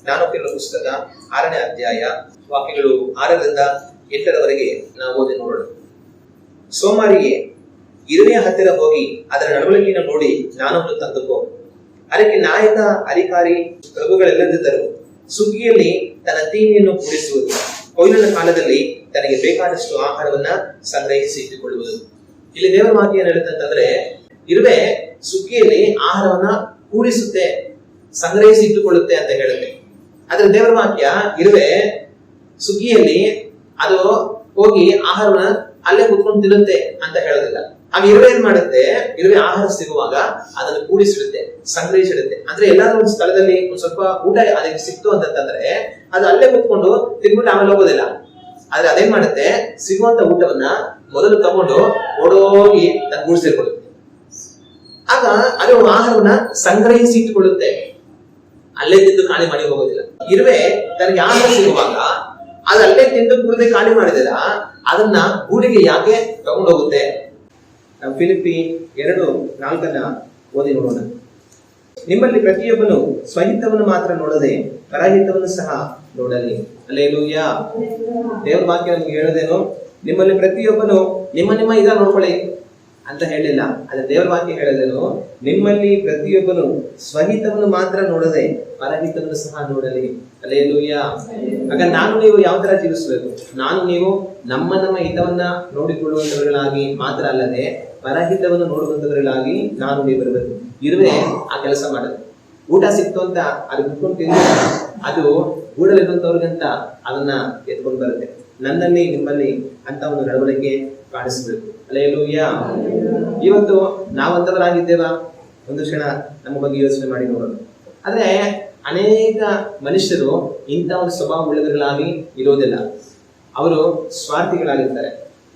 ಜ್ಞಾನೋಕ್ತಿಗಳ ಪುಸ್ತಕ 6ನೇ ಅಧ್ಯಾಯ ವಾಕ್ಯಗಳು 6ರಿಂದ 8ರವರೆಗೆ ನಾವು ಓದಿ ನೋಡೋಣ. ಸೋಮಾರಿಗೆ ಇರುವೆಯ ಹತ್ತಿರ ಹೋಗಿ ಅದರ ನಡವಳಿಕೆಯನ್ನು ನೋಡಿ ಜ್ಞಾನವನ್ನು ತಂದುಕೋ. ಅದಕ್ಕೆ ನಾಯಕ ಅಧಿಕಾರಿ ಪ್ರಭುಗಳೆಲ್ಲದಿದ್ದರು. ಸುಗ್ಗಿಯಲ್ಲಿ ತನ್ನ ತೀನಿಯನ್ನು ಕೂಡಿಸುವುದು, ಕೊಯ್ಲಿನ ಕಾಲದಲ್ಲಿ ತನಗೆ ಬೇಕಾದಷ್ಟು ಆಹಾರವನ್ನ ಸಂಗ್ರಹಿಸಿ ಇಟ್ಟುಕೊಳ್ಳುವುದು. ಇಲ್ಲಿ ದೇವರ ವಾಕ್ಯ ಏನ್ ಹೇಳುತ್ತಂತಂದ್ರೆ, ಇರುವೆ ಸುಗ್ಗಿಯಲ್ಲಿ ಆಹಾರವನ್ನ ಕೂಡಿಸುತ್ತೆ, ಸಂಗ್ರಹಿಸಿ ಇಟ್ಟುಕೊಳ್ಳುತ್ತೆ ಅಂತ ಹೇಳುತ್ತೆ. ಆದ್ರೆ ದೇವರ ವಾಕ್ಯ ಇರುವೆ ಸುಗ್ಗಿಯಲ್ಲಿ ಅದು ಹೋಗಿ ಆಹಾರವನ್ನ ಅಲ್ಲೇ ಕುತ್ಕೊಂಡು ತಿನ್ನುತ್ತೆ ಅಂತ ಹೇಳೋದಿಲ್ಲ. ಆಗ ಇರುವೆ ಏನ್ ಮಾಡುತ್ತೆ, ಇರುವೆ ಆಹಾರ ಸಿಗುವಾಗ ಅದನ್ನು ಕೂಡಿಸಿಡುತ್ತೆ, ಸಂಗ್ರಹಿಸಿಡುತ್ತೆ. ಅಂದ್ರೆ ಎಲ್ಲಾದ್ರೂ ಒಂದು ಸ್ಥಳದಲ್ಲಿ ಒಂದ್ ಸ್ವಲ್ಪ ಊಟ ಅದಕ್ಕೆ ಸಿಕ್ತು ಅಂತಂದ್ರೆ ಅದು ಅಲ್ಲೇ ಕುತ್ಕೊಂಡು ತಿನ್ಬಿಟ್ಟು ಆಮೇಲೆ ಹೋಗೋದಿಲ್ಲ. ಆದ್ರೆ ಅದೇನ್ ಮಾಡುತ್ತೆ, ಸಿಗುವಂತ ಊಟವನ್ನ ಮೊದಲು ತಗೊಂಡು ಓಡೋಗಿ ತನ್ನ ಗೂಡಿಸಿಕೊಳ್ಳುತ್ತೆ. ಆಗ ಅದು ಆಹಾರವನ್ನ ಸಂಗ್ರಹಿಸಿ ಇಟ್ಟುಕೊಳ್ಳುತ್ತೆ, ಅಲ್ಲೇ ತಿಂದು ಖಾಲಿ ಮಾಡಿ ಹೋಗೋದಿಲ್ಲ. ಇರುವೆ ತನಗೆ ಆಹಾರ ಸಿಗುವಾಗ ಅದು ಅಲ್ಲೇ ತಿಂದು ಕುಡಿದು ಖಾಲಿ ಮಾಡಿದಿಲ್ಲ, ಅದನ್ನ ಗೂಡಿಗೆ ಯಾಕೆ ತಗೊಂಡು ಹೋಗುತ್ತೆ? ಫಿಲಿಪ್ಪಿ 2:4 ಓದಿ ನೋಡೋಣ. ನಿಮ್ಮಲ್ಲಿ ಪ್ರತಿಯೊಬ್ಬನು ಸ್ವಹಿತವನ್ನು ಮಾತ್ರ ನೋಡದೆ ಪರಹಿತವನ್ನು ಸಹ ನೋಡಲಿ. ಹಲ್ಲೆಲೂಯಾ. ದೇವರ ವಾಕ್ಯ ನಮ್ಗೆ ಹೇಳೋದೇನು, ನಿಮ್ಮಲ್ಲಿ ಪ್ರತಿಯೊಬ್ಬನು ನಿಮ್ಮ ಇದ ನೋಡ್ಕೊಳ್ಳಿ ಅಂತ ಹೇಳಿಲ್ಲ. ಅದೇ ದೇವರ ವಾಕ್ಯ ಹೇಳೋದೇನು, ನಿಮ್ಮಲ್ಲಿ ಪ್ರತಿಯೊಬ್ಬನು ಸ್ವಹಿತವನ್ನು ಮಾತ್ರ ನೋಡದೆ ಪರಹಿತವನ್ನು ಸಹ ನೋಡಲಿ. ಹಲ್ಲೆಲೂಯಾ. ಆಗ ನಾನು ನೀವು ಯಾವ ತರ ಜೀವಿಸಬೇಕು? ನಾನು ನೀವು ನಮ್ಮ ಹಿತವನ್ನ ನೋಡಿಕೊಳ್ಳುವಂತವர்களಾಗಿ ಮಾತ್ರ ಅಲ್ಲದೆ ಪರಹಿತವನ್ನು ನೋಡುವಂತವர்களಾಗಿ ನಾನು ನೀವು ಬರಬೇಕು. ಇರುವೆ ಆ ಕೆಲಸ ಮಾಡೋದು. ಊಟ ಸಿಕ್ತು ಅಂತ ಅದು ಬಿಟ್ಕೊಂಡು ತಿಂದು ಅದು ಗೂಡಲಿರುವಂತವ್ರಿಗಂತ ಅದನ್ನ ಎತ್ಕೊಂಡು ಬರುತ್ತೆ. ನನ್ನಲ್ಲಿ ನಿಮ್ಮಲ್ಲಿ ಅಂತ ಒಂದು ನಡವಳಿಕೆ ಕಾಣಿಸ್ಬೇಕು. ಹಲ್ಲೆಲೂಯಾ. ಇವತ್ತು ನಾವಂತವರಾಗಿದ್ದೇವಾ? ಒಂದು ಕ್ಷಣ ನಮ್ಮ ಬಗ್ಗೆ ಯೋಚನೆ ಮಾಡಿ ನೋಡೋಣ. ಆದ್ರೆ ಅನೇಕ ಮನುಷ್ಯರು ಇಂಥ ಒಂದು ಸ್ವಭಾವ ಉಳ್ಳವர்களಾಗಿ ಇರೋದಿಲ್ಲ. ಅವರು ಸ್ವಾರ್ಥಿಗಳಾಗಿರ್ತಾರೆ.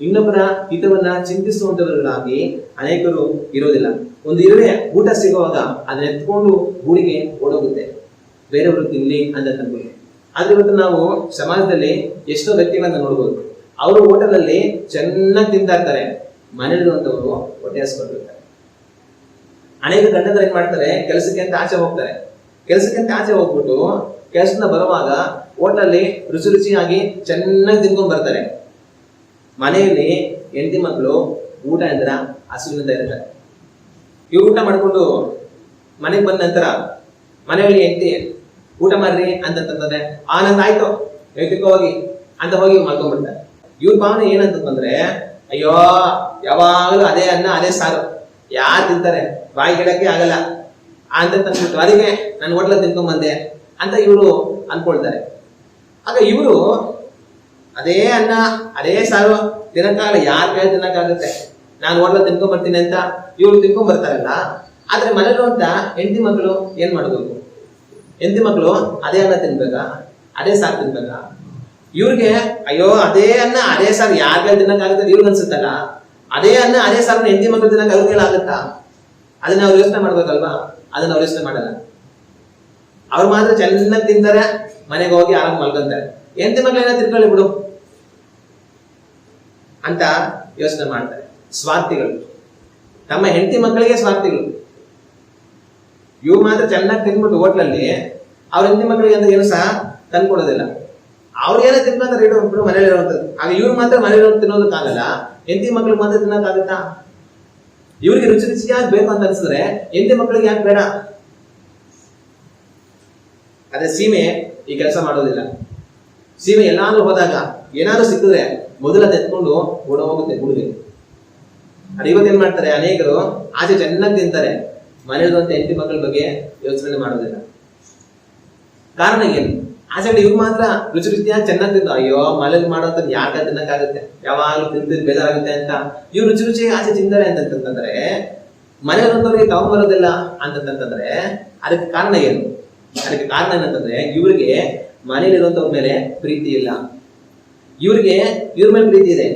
ಇನ್ನೊಬ್ಬರ ಹಿತವನ್ನ ಚಿಂತಿಸುವಂತವர்களಾಗಿ ಅನೇಕರು ಇರೋದಿಲ್ಲ. ಒಂದು ಇರುವೆ ಊಟ ಸಿಗುವಾಗ ಅದನ್ನ ಎತ್ಕೊಂಡು ಗೂಡಿಗೆ ಓಡೋಗುತ್ತೆ, ಬೇರೆಯವರು ತಿನ್ಲಿ ಅಂತ ತಂದ್ಬಿಟ್ಟು. ಆದ್ರೆ ಇವತ್ತು ನಾವು ಸಮಾಜದಲ್ಲಿ ಎಷ್ಟೋ ವ್ಯಕ್ತಿಗಳನ್ನ ನೋಡ್ಬೋದು. ಅವರು ಹೋಟೆಲಲ್ಲಿ ಚೆನ್ನಾಗಿ ತಿಂತಾ ಇರ್ತಾರೆ, ಮನೆಯಲ್ಲಿರುವಂತವರು ಹೊಟ್ಟೆ ಹಸ್ಕೊಂಡಿರ್ತಾರೆ. ಅನೇಕ ಗಂಡಂದ್ರೆ ಏನ್ ಮಾಡ್ತಾರೆ, ಕೆಲಸಕ್ಕೆ ಅಂತ ಆಚೆ ಹೋಗ್ತಾರೆ. ಕೆಲಸಕ್ಕೆ ಅಂತ ಆಚೆ ಹೋಗ್ಬಿಟ್ಟು ಕೆಲಸದಿಂದ ಬರುವಾಗ ಹೋಟೆಲಲ್ಲಿ ರುಚಿ ರುಚಿಯಾಗಿ ಚೆನ್ನಾಗಿ ತಿನ್ಕೊಂಡ್ ಬರ್ತಾರೆ. ಮನೆಯಲ್ಲಿ ಹೆಂಡತಿ ಮಕ್ಕಳು ಊಟ ಎಂದ್ರ ಹಸುವಿನಿಂದ ಇರ್ತಾರೆ. ಇವ್ರು ಊಟ ಮಾಡ್ಕೊಂಡು ಮನೆಗೆ ಬಂದ ನಂತರ ಮನೆಯಲ್ಲಿ ಹೆಂಡತಿ ಊಟ ಮಾಡ್ರಿ ಅಂತಂತಂದ್ರೆ ಆನಂದ ಆಯ್ತು ಹೇಳ್ತಿಕೋ ಹೋಗಿ ಅಂತ ಹೋಗಿ ಮಾಡ್ಕೊಂಡ್ಬಿಡ್ತಾರೆ. ಇವ್ರ ಭಾವನೆ ಏನಂತಂದ್ರೆ, ಅಯ್ಯೋ ಯಾವಾಗಲೂ ಅದೇ ಅನ್ನ ಅದೇ ಸಾರು ಯಾರು ತಿಂತಾರೆ, ಬಾಯಿ ಗಿಡಕ್ಕೆ ಆಗಲ್ಲ ಅಂತ ತಂದ್ಬಿಟ್ಟು ಅದಕ್ಕೆ ನಾನು ಹೋಟ್ಲ ತಿನ್ಕೊಂಡ್ ಬಂದೆ ಅಂತ ಇವರು ಅನ್ಕೊಳ್ತಾರೆ. ಆಗ ಇವರು ಅದೇ ಅನ್ನ ಅದೇ ಸಾರು ತಿನ್ನಕ್ಕಾಗಲ್ಲ, ಯಾರ ಕೈ ತಿನ್ನಕ್ಕಾಗುತ್ತೆ, ನಾನು ಹೋಟ್ಲ ತಿನ್ಕೊಂಡ್ ಬರ್ತೀನಿ ಅಂತ ಇವ್ರು ತಿನ್ಕೊಂಡ್ ಬರ್ತಾರಲ್ಲ. ಆದ್ರೆ ಮನೇಲಿರುವಂತ ಹೆಂಡತಿ ಮಕ್ಕಳು ಏನ್ ಮಾಡ್ಬೇಕು? ಹೆಂಡತಿ ಮಕ್ಕಳು ಅದೇ ಅನ್ನ ತಿನ್ಬೇಕಾ, ಅದೇ ಸಾರು ತಿನ್ಬೇಕಾ? ಇವ್ರಿಗೆ ಅಯ್ಯೋ ಅದೇ ಅನ್ನ ಅದೇ ಸಾರು ಯಾರ ಕೈ ತಿನ್ನಕ್ಕಾಗುತ್ತೆ ಇವ್ರಿಗೆ ಅನ್ಸುತ್ತಲ್ಲ, ಅದೇ ಅನ್ನ ಅದೇ ಸಾರನ್ನ ಹೆಂಡತಿ ಮಕ್ಕಳು ತಿನ್ನಕ್ ಅವ್ರಿಗೇನಾಗುತ್ತಾ? ಅದನ್ನ ಅವ್ರು ಯೋಚನೆ ಮಾಡ್ಬೇಕಲ್ವಾ? ಅದನ್ನ ಅವ್ರು ಯೋಚನೆ ಮಾಡಲ್ಲ. ಅವ್ರು ಮಾತ್ರ ಚೆನ್ನಾಗಿ ತಿಂತಾರೆ, ಮನೆಗೆ ಹೋಗಿ ಆರಾಮ್ ಮಲ್ಕೊಂತಾರೆ. ಹೆಂಡತಿ ಮಕ್ಳು ಏನೋ ತಿನ್ಕೊಳ್ಳಿ ಬಿಡು ಅಂತ ಯೋಚನೆ ಮಾಡ್ತಾರೆ. ಸ್ವಾರ್ಥಿಗಳು, ತಮ್ಮ ಹೆಂಡತಿ ಮಕ್ಕಳಿಗೆ ಸ್ವಾರ್ಥಿಗಳು. ಇವ್ರು ಮಾತ್ರ ಚೆನ್ನಾಗಿ ತಿನ್ಬಿಟ್ಟು ಹೋಟ್ಲಲ್ಲಿ ಅವ್ರ ಹೆಂಡತಿ ಮಕ್ಕಳಿಗೆ ಅಂತ ಏನು ಸಹ ತಂದ್ಕೊಡೋದಿಲ್ಲ. ಅವ್ರು ಏನೋ ತಿನ್ಕೊಂತಾರೆ ಇಡು ಮನೇಲಿ ಇರುವಂತದ್ದು. ಆಗ ಇವ್ರು ಮಾತ್ರ ಮನೇಲಿ ತಿನ್ನೋದಕ್ಕಾಗಲ್ಲ, ಹೆಂಡತಿ ಮಕ್ಳಿಗೆ ಮಾತ್ರ ತಿನ್ನೋಕ್ಕಾಗುತ್ತಾ? ಇವ್ರಿಗೆ ರುಚಿ ರುಚಿಯಾಗಿ ಬೇಕು ಅಂತ ಅನ್ಸಿದ್ರೆ ಹೆಂಡತಿ ಮಕ್ಕಳಿಗೆ ಯಾಕೆ ಬೇಡ? ಅದೇ ಸೀಮೆ ಈ ಕೆಲಸ ಮಾಡೋದಿಲ್ಲ. ಸೀಮೆ ಎಲ್ಲಾದ್ರೂ ಹೋದಾಗ ಏನಾದ್ರು ಸಿಕ್ಕಿದ್ರೆ ಮೊದಲ ತೆತ್ಕೊಂಡು ಓಡ ಹೋಗುತ್ತೆ ಹುಡುಗಿ. ಅದು ಇವತ್ತೇನ್ ಮಾಡ್ತಾರೆ, ಅನೇಕರು ಆಚೆ ಚೆನ್ನಾಗಿ ತಿಂತಾರೆ, ಮನೆಯಲ್ಲಿರುವಂತ ಹೆಂಡತಿ ಮಕ್ಕಳ ಬಗ್ಗೆ ಯೋಚನೆ ಮಾಡೋದಿಲ್ಲ. ಕಾರಣ ಏನು? ಆಚೆ ಇವ್ರು ಮಾತ್ರ ರುಚಿ ರುಚಿಯಾಗಿ ಚೆನ್ನಾಗಿ ತಿಂದು ಅಯ್ಯೋ ಮನೇಲಿ ಮಾಡೋಂತ ಯಾಕ ತಿನ್ನಕ್ಕಾಗುತ್ತೆ, ಯಾವಾಗ್ಲೂ ತಿಂತಿದ್ ಬೇಜಾರಾಗುತ್ತೆ ಅಂತ ಇವ್ರು ರುಚಿ ರುಚಿ ಆಚೆ ತಿಂತಾರೆ ಅಂತಂತಂದ್ರೆ ಮನೆಯಲ್ಲಿರುವಂತವ್ರಿಗೆ ತಗೊಂಡ್ಬರೋದಿಲ್ಲ ಅಂತಂತಂದ್ರೆ ಅದಕ್ಕೆ ಕಾರಣ ಏನು? ಅದಕ್ಕೆ ಕಾರಣ ಏನಂತಂದ್ರೆ ಇವ್ರಿಗೆ ಮನೇಲಿರುವಂತವ್ರ ಮೇಲೆ ಪ್ರೀತಿ ಇಲ್ಲ. ಇವ್ರಿಗೆ ಇವ್ರ ಮೇಲೆ ಪ್ರೀತಿ ಇದೆ,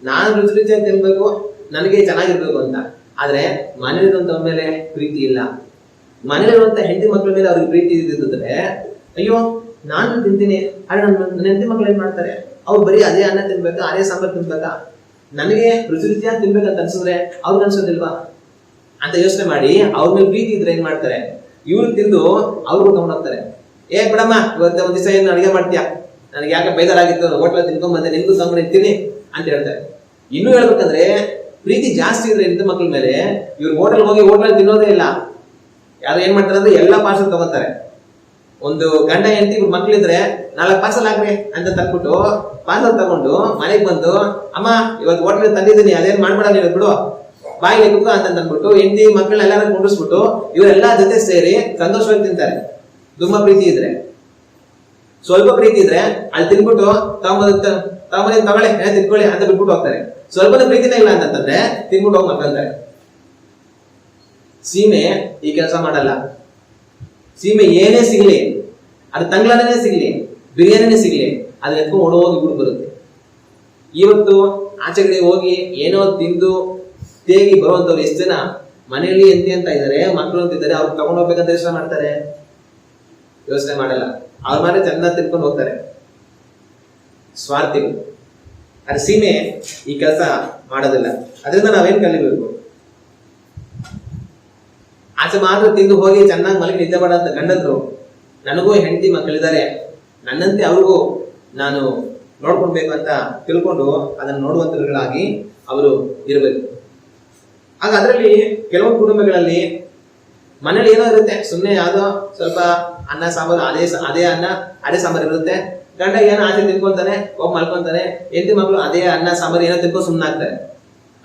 ನಾನು ರುಚಿ ರುಚಿಯಾಗಿ ತಿನ್ಬೇಕು, ನನಗೆ ಚೆನ್ನಾಗಿರ್ಬೇಕು ಅಂತ. ಆದ್ರೆ ಮನೇಲಿರುವಂತವ್ರ ಮೇಲೆ ಪ್ರೀತಿ ಇಲ್ಲ. ಮನೇಲಿರುವಂತ ಹೆಂಡತಿ ಮಕ್ಕಳ ಮೇಲೆ ಅವ್ರಿಗೆ ಪ್ರೀತಿ ಇದ್ದಿದ್ರೆ ಅಯ್ಯೋ ನಾನು ತಿಂತೀನಿ, ಆದ್ರೆ ನನ್ನ ಹೆಂಡತಿ ಮಕ್ಳು ಏನ್ ಮಾಡ್ತಾರೆ, ಅವ್ರು ಬರೀ ಅದೇ ಅನ್ನ ತಿನ್ಬೇಕಾ, ಅದೇ ಸಾಂಬಾರ್ ತಿನ್ಬೇಕಾ, ನನಗೆ ರುಚಿ ರುಚಿಯಾಗಿ ತಿನ್ಬೇಕಂತ ಅನ್ಸಿದ್ರೆ ಅವ್ರಿಗೆ ಅನ್ಸೋದಿಲ್ವಾ ಅಂತ ಯೋಚನೆ ಮಾಡಿ ಅವ್ರ ಮೇಲೆ ಪ್ರೀತಿ ಇದ್ರೆ ಏನ್ ಮಾಡ್ತಾರೆ, ಇವ್ರು ತಿಂದು ಅವ್ರಿಗೂ ತಗೊಂಡೋಗ್ತಾರೆ. ಬಿಡಮ್ಮ ಇವತ್ತು ಒಂದ್ ದಿವಸ ಏನು ಅಡಿಗೆ ಮಾಡ್ತೀಯಾ, ನನಗೆ ಯಾಕೆ ಬೇಜಾರಾಗಿತ್ತು, ಹೋಟ್ಲಲ್ಲಿ ತಿನ್ಕೊಂಡ್ ಬಂದೆ, ನಿನ್ಗೂ ತಗೊಂಡು ಇರ್ತೀನಿ ಅಂತ ಹೇಳ್ತಾರೆ. ಇನ್ನೂ ಹೇಳ್ಬೇಕಂದ್ರೆ ಪ್ರೀತಿ ಜಾಸ್ತಿ ಇದ್ರೆ ಹೆಣ್ಣು ಮಕ್ಳ ಮೇಲೆ ಇವ್ರು ಹೋಟೆಲ್ ಹೋಗಿ ಹೋಟ್ಲಲ್ಲಿ ತಿನ್ನೋದೇ ಇಲ್ಲ. ಯಾರು ಏನ್ ಮಾಡ್ತಾರೆ ಅಂದ್ರೆ ಎಲ್ಲಾ ಪಾರ್ಸಲ್ ತಗೋತಾರೆ. ಒಂದು ಗಂಡ ಹೆಂಡತಿ ಇವ್ರ ಮಕ್ಳಿದ್ರೆ 4 ಪಾರ್ಸಲ್ ಹಾಕ್ರಿ ಅಂತ ತಂದ್ಬಿಟ್ಟು ಪಾರ್ಸಲ್ ತಗೊಂಡು ಮನೆಗೆ ಬಂದು, ಅಮ್ಮ ಇವತ್ತು ಹೋಟ್ಲ್ ತಂದಿದ್ದೀನಿ, ಅದೇನ್ ಮಾಡ್ಬೇಡ ನೀವು ಬಿಡು, ಬಾಯಿಗೆ ಕುಕ್ಕ ಅಂತ ಅಂದ್ಬಿಟ್ಟು ಹೆಂಡತಿ ಮಕ್ಕಳನ್ನೆಲ್ಲಾರು ಕುಂಡಿಸ್ಬಿಟ್ಟು ಇವರೆಲ್ಲಾ ಜೊತೆ ಸೇರಿ ಸಂತೋಷವಾಗಿ ತಿಂತಾರೆ. ತುಂಬಾ ಪ್ರೀತಿ ಇದ್ರೆ. ಸ್ವಲ್ಪ ಪ್ರೀತಿ ಇದ್ರೆ ಅಲ್ಲಿ ತಿನ್ಬಿಟ್ಟು ತಗೊಳ್ಳಿ ತಿನ್ಕೊಳ್ಳಿ ಅಂತ ಬಿಟ್ಬಿಟ್ಟು ಹೋಗ್ತಾರೆ. ಸ್ವಲ್ಪನೇ ಪ್ರೀತಿನೇ ಇಲ್ಲ ಅಂತಂದ್ರೆ ತಿನ್ಬಿಟ್ಟು ಹೋಗಿ ಮಕ್ಕಂತಾರೆ. ಸೀಮೆ ಈ ಕೆಲಸ ಮಾಡಲ್ಲ. ಸೀಮೆ ಏನೇ ಸಿಗ್ಲಿ, ಅದು ತಂಗ್ಳನೇ ಸಿಗ್ಲಿ, ಬಿರಿಯಾನಿನೇ ಸಿಗ್ಲಿ, ಅದನ್ನ ಎತ್ಕೊಂಡು ಓಡೋಗಿ ಬಿಟ್ಟು ಬರುತ್ತೆ. ಇವತ್ತು ಆಚೆಗಡೆ ಹೋಗಿ ಏನೋ ತಿಂದು ತೇಗಿ ಬರುವಂತವ್ರು ಎಷ್ಟು ಜನ ಮನೆಯಲ್ಲಿ ಎಂತಿ ಅಂತ ಇದ್ದಾರೆ, ಮಕ್ಕಳು ಅಂತ ಇದ್ದಾರೆ, ಅವ್ರು ತಗೊಂಡು ಹೋಗ್ಬೇಕಂತ ಯೋಚನೆ ಮಾಡ್ತಾರೆ? ಯೋಚನೆ ಮಾಡಲ್ಲ. ಅವ್ರ ಮನೆ ಚೆನ್ನಾಗಿ ತಿನ್ಕೊಂಡು ಹೋಗ್ತಾರೆ. ಸ್ವಾರ್ಥಿಗಳು. ಅದು ಸೀಮೆ ಈ ಕೆಲಸ ಮಾಡೋದಿಲ್ಲ. ಅದರಿಂದ ನಾವೇನ್ ಕಲಿಬೇಕು? ಆಚೆ ಮಾತ್ರ ತಿಂದು ಹೋಗಿ ಚೆನ್ನಾಗಿ ಮಲಗಿ ನಿದ್ದೆ ಮಾಡಂತ ಗಂಡಂದ್ರು, ನನಗೂ ಹೆಂಡತಿ ಮಕ್ಕಳಿದ್ದಾರೆ, ನನ್ನಂತೆ ಅವ್ರಿಗೂ ನಾನು ನೋಡ್ಕೊಳ್ಬೇಕು ಅಂತ ತಿಳ್ಕೊಂಡು ಅದನ್ನು ನೋಡುವಂತರುಗಳಾಗಿ ಅವರು ಇರಬೇಕು. ಆಗ ಅದರಲ್ಲಿ ಕೆಲವೊಂದು ಕುಟುಂಬಗಳಲ್ಲಿ ಮನೇಲಿ ಏನೋ ಇರುತ್ತೆ, ಸುಮ್ಮನೆ ಯಾವ್ದೋ ಸ್ವಲ್ಪ ಅನ್ನ ಸಾಂಬಾರು, ಅದೇ ಅನ್ನ ಅದೇ ಸಾಂಬಾರು ಇರುತ್ತೆ. ಗಂಡ ಏನೋ ಆಚೆ ತಿನ್ಕೊಂತಾನೆ, ಹೋಗಿ ಮಲ್ಕೊಂತಾನೆ, ಹೆಂಡತಿ ಮಕ್ಕಳು ಅದೇ ಅನ್ನ ಸಾಂಬಾರು ಏನೋ ತಿನ್ಕೊಂಡು ಸುಮ್ಮನೆ ಆಗ್ತಾರೆ.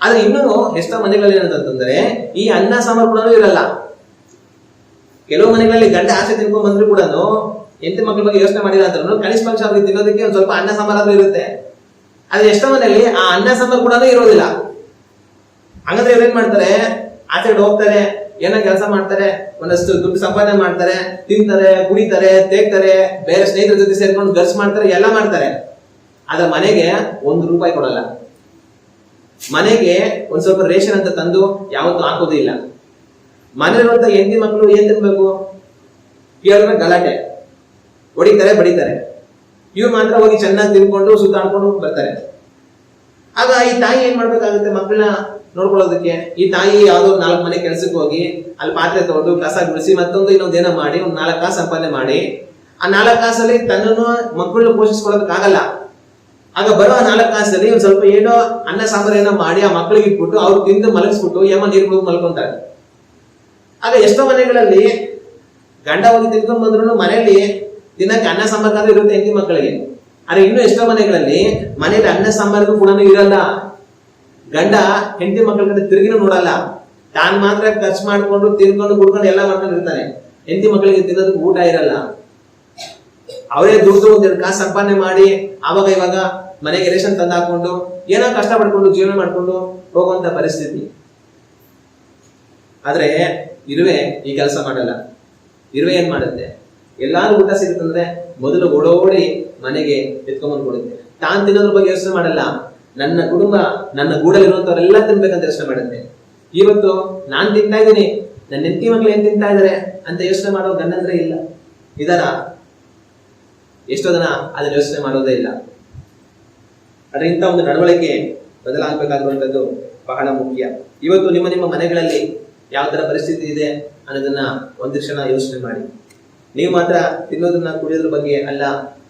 ಆದ್ರೆ ಇನ್ನೂ ಎಷ್ಟೋ ಮನೆಗಳಲ್ಲಿ ಏನಂತಂದ್ರೆ ಈ ಅನ್ನ ಸಾಂಬಾರು ಕೂಡ ಇರಲ್ಲ. ಕೆಲವು ಮನೆಗಳಲ್ಲಿ ಗಂಡ ಆಚೆ ತಿನ್ಕೊಂಡ್ ಬಂದ್ರು ಕೂಡ ಹೆಂಡತಿ ಮಕ್ಕಳ ಬಗ್ಗೆ ಯೋಚನೆ ಮಾಡಿಲ್ಲ ಅಂತ ಕನಿಷ್ಠ ಪಕ್ಷ ಅವ್ರಿಗೆ ತಿನ್ನೋದಕ್ಕೆ ಒಂದ್ ಸ್ವಲ್ಪ ಅನ್ನ ಸಾಂಬಾರಾದ್ರೂ ಇರುತ್ತೆ. ಆದ್ರೆ ಎಷ್ಟೋ ಮನೆಯಲ್ಲಿ ಆ ಅನ್ನ ಸಾಂಬಾರು ಕೂಡ ಇರೋದಿಲ್ಲ. ಹಂಗಂದ್ರೆ ಇವ್ರೇನ್ ಮಾಡ್ತಾರೆ, ಆಚೆ ಹೋಗ್ತಾರೆ, ಏನೋ ಕೆಲಸ ಮಾಡ್ತಾರೆ, ಒಂದಷ್ಟು ದುಡ್ಡು ಸಂಪಾದನೆ ಮಾಡ್ತಾರೆ, ತಿಂತಾರೆ, ಕುಡಿತಾರೆ, ತೇಗ್ತಾರೆ, ಬೇರೆ ಸ್ನೇಹಿತರ ಜೊತೆ ಸೇರ್ಕೊಂಡು ಖರ್ಚು ಮಾಡ್ತಾರೆ, ಎಲ್ಲ ಮಾಡ್ತಾರೆ. ಆದ್ರೆ ಮನೆಗೆ ₹1 ಕೊಡಲ್ಲ. ಮನೆಗೆ ಒಂದ್ ಸ್ವಲ್ಪ ರೇಷನ್ ಅಂತ ತಂದು ಯಾವತ್ತೂ ಹಾಕೋದು ಇಲ್ಲ. ಮನೆಯಲ್ಲಿರುವಂತ ಹೆಂಡತಿ ಮಕ್ಕಳು ಏನ್ ತಿನ್ಬೇಕು ಕೇಳಿದ್ರೆ ಗಲಾಟೆ, ಹೊಡಿತಾರೆ, ಬಡಿತಾರೆ. ಇವ್ರು ಮಾತ್ರ ಹೋಗಿ ಚೆನ್ನಾಗಿ ತಿನ್ಕೊಂಡು ಸುತ್ತಾಡ್ಕೊಂಡು ಬರ್ತಾರೆ. ಆಗ ಈ ತಾಯಿ ಏನ್ ಮಾಡ್ಬೇಕಾಗುತ್ತೆ ಮಕ್ಕಳನ್ನ ನೋಡ್ಕೊಳ್ಳೋದಕ್ಕೆ? ಈ ತಾಯಿ ಯಾವ್ದೋ 4 ಮನೆ ಕೆಲ್ಸಕ್ಕೆ ಹೋಗಿ ಅಲ್ಲಿ ಪಾತ್ರೆ ತಗೊಂಡು ಕಸ ಗುಡಿಸಿ ಮತ್ತೊಂದು ಇನ್ನೊಂದೇನೋ ಮಾಡಿ ಒಂದ್ 4 ಕಾಸು ಸಂಪಾದನೆ ಮಾಡಿ ಆ 4 ಕಾಸಲ್ಲಿ ತನ್ನನ್ನು ಮಕ್ಕಳನ್ನ ಪೋಷಿಸ್ಕೊಳ್ಳೋದಕ್ಕಾಗಲ್ಲ. ಆಗ ಬರೋ 4 ಕಾಸಲ್ಲಿ ಒಂದ್ ಸ್ವಲ್ಪ ಏನೋ ಅನ್ನ ಸಾಂಬಾರು ಏನೋ ಮಾಡಿ ಆ ಮಕ್ಕಳಿಗೆ ಇಟ್ಬಿಟ್ಟು ಅವ್ರು ತಿಂದು ಮಲಗಿಸ್ಬಿಟ್ಟು ಏಮ ನೀರು ಕುಡಿದು ಮಲ್ಕೊಂತಾರೆ. ಆಗ ಎಷ್ಟೋ ಮನೆಗಳಲ್ಲಿ ಗಂಡ ಹೋಗಿ ತಿನ್ಕೊಂಡ್ ಬಂದ್ರು ಮನೆಯಲ್ಲಿ ದಿನಕ್ಕೆ ಅನ್ನ ಸಾಂಬಾರು ಇರುತ್ತೆ ಹೆಂಡತಿ ಮಕ್ಕಳಿಗೆ. ಆದ್ರೆ ಇನ್ನು ಎಷ್ಟೋ ಮನೆಗಳಲ್ಲಿ ಮನೇಲಿ ಅನ್ನ ಸಾಂಬಾರಿಗೂ ಕೂಡ ಇರಲ್ಲ. ಗಂಡ ಹೆಂಡತಿ ಮಕ್ಕಳ ಕಡೆ ತಿರುಗಿನೂ ನೋಡಲ್ಲ. ತಾನ್ ಮಾತ್ರ ಖರ್ಚು ಮಾಡ್ಕೊಂಡು ತಿನ್ಕೊಂಡು ಕುಡ್ಕೊಂಡು ಎಲ್ಲ ಮಾಡ್ಕೊಂಡು ಇರ್ತಾನೆ. ಹೆಂಡತಿ ಮಕ್ಕಳಿಗೆ ತಿನ್ನೋದಕ್ಕೆ ಊಟ ಇರಲ್ಲ. ಅವರೇ ದುಡ್ಡು 1-2 ಕಾಸು ಸಂಪಾದನೆ ಮಾಡಿ ಆವಾಗ ಇವಾಗ ಮನೆಗೆ ರೇಷನ್ ತಂದು ಹಾಕೊಂಡು ಏನೋ ಕಷ್ಟ ಪಡ್ಕೊಂಡು ಜೀವನ ಮಾಡ್ಕೊಂಡು ಹೋಗುವಂತ ಪರಿಸ್ಥಿತಿ. ಆದ್ರೆ ಇರುವೆ ಈ ಕೆಲಸ ಮಾಡಲ್ಲ. ಇರುವೆ ಏನ್ ಮಾಡುತ್ತೆ, ಎಲ್ಲಾರು ಊಟ ಸಿಗುತ್ತಂದ್ರೆ ಮೊದಲು ಓಡೋಡಿ ಮನೆಗೆ ಎತ್ಕೊಂಡ್ಬಂದು ಕೊಡುತ್ತೆ. ತಾನ್ ತಿನ್ನೋದ್ರ ಬಗ್ಗೆ ಯೋಚನೆ ಮಾಡಲ್ಲ. ನನ್ನ ಕುಟುಂಬ, ನನ್ನ ಗೂಡಲ್ಲಿರುವಂತವ್ರೆಲ್ಲ ತಿನ್ಬೇಕಂತ ಯೋಚನೆ ಮಾಡುತ್ತೆ. ಇವತ್ತು ನಾನ್ ತಿಂತಾ ಇದ್ದೀನಿ, ನನ್ನ ಹೆಂಡತಿ ಮಕ್ಳು ಏನ್ ತಿಂತಾ ಇದಾರೆ ಅಂತ ಯೋಚನೆ ಮಾಡೋ ಗಂಡಂದ್ರೆ ಇಲ್ಲ. ಇದರ ಎಷ್ಟೋ ಜನ ಅದನ್ನ ಯೋಚನೆ ಮಾಡೋದೇ ಇಲ್ಲ. ಆದ್ರೆ ಇಂಥ ಒಂದು ನಡವಳಿಕೆ ಬದಲಾಗಬೇಕಾಗಿರುವಂತದ್ದು ಬಹಳ ಮುಖ್ಯ. ಇವತ್ತು ನಿಮ್ಮ ನಿಮ್ಮ ಮನೆಗಳಲ್ಲಿ ಯಾವ ತರ ಪರಿಸ್ಥಿತಿ ಇದೆ ಅನ್ನೋದನ್ನ ಒಂದು ಕ್ಷಣ ಯೋಚನೆ ಮಾಡಿ. ನೀವು ಮಾತ್ರ ತಿನ್ನೋದನ್ನ ಕುಡಿಯೋದ್ರ ಬಗ್ಗೆ ಅಲ್ಲ,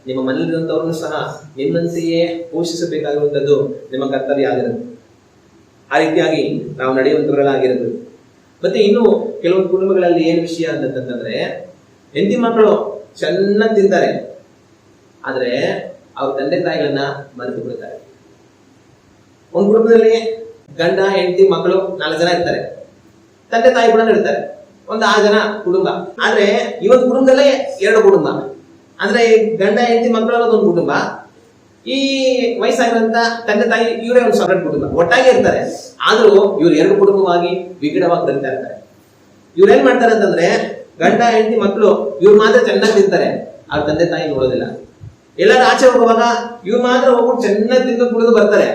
ನಿಮ್ಮ ಮನೆಯಲ್ಲಿರುವಂತವ್ರನ್ನು ಸಹ ನಿಮ್ಮಂತೆಯೇ ಪೋಷಿಸಬೇಕಾಗಿರುವಂತದ್ದು ನಿಮ್ಮ ಕರ್ತವ್ಯ ಆಗಿರುತ್ತೆ. ಆ ರೀತಿಯಾಗಿ ನಾವು ನಡೆಯುವಂತವರಾಗಿರೋದು. ಮತ್ತೆ ಇನ್ನು ಕೆಲವೊಂದು ಕುಟುಂಬಗಳಲ್ಲಿ ಏನ್ ವಿಷಯ ಅಂತಂತಂದ್ರೆ, ಹೆಂಡತಿ ಮಕ್ಕಳು ಚೆನ್ನಾಗಿ ತಿಂತಾರೆ, ಆದ್ರೆ ಅವ್ರ ತಂದೆ ತಾಯಿಗಳನ್ನ ಮರೆತು ಬಿಡ್ತಾರೆ. ಒಂದು ಕುಟುಂಬದಲ್ಲಿ ಗಂಡ ಹೆಂಡತಿ ಮಕ್ಕಳು 4 ಜನ ಇರ್ತಾರೆ, ತಂದೆ ತಾಯಿ ಕೂಡ ಇರ್ತಾರೆ, ಒಂದು 6 ಜನ ಕುಟುಂಬ. ಆದ್ರೆ ಇವತ್ತು ಕುಟುಂಬದಲ್ಲೇ 2 ಕುಟುಂಬ. ಅಂದ್ರೆ ಗಂಡ ಹೆಂಡತಿ ಮಕ್ಕಳು ಅನ್ನೋದು ಒಂದು ಕುಟುಂಬ, ಈ ವಯಸ್ಸಾಗಿರುವಂತ ತಂದೆ ತಾಯಿ ಇವರೇ ಒಂದು ಸಪರೇಟ್ ಕುಟುಂಬ. ಒಟ್ಟಾಗಿ ಇರ್ತಾರೆ, ಆದ್ರೂ ಇವ್ರು 2 ಕುಟುಂಬವಾಗಿ ವಿಘಟವಾಗಿ ಬರೀತಾ ಇರ್ತಾರೆ. ಇವ್ರು ಏನ್ ಮಾಡ್ತಾರೆ ಅಂತಂದ್ರೆ, ಗಂಡ ಹೆಂಡತಿ ಮಕ್ಕಳು ಇವ್ರು ಮಾತ್ರ ಚೆನ್ನಾಗಿ ತಿಂತಾರೆ, ಅವ್ರ ತಂದೆ ತಾಯಿ ನೋಡೋದಿಲ್ಲ. ಎಲ್ಲರೂ ಆಚೆ ಹೋಗುವಾಗ ಇವ್ರು ಮಾತ್ರ ಹೋಗ್ಬಿಟ್ಟು ಚೆನ್ನಾಗಿ ತಿಂದು ಕುಡಿದು ಬರ್ತಾರೆ.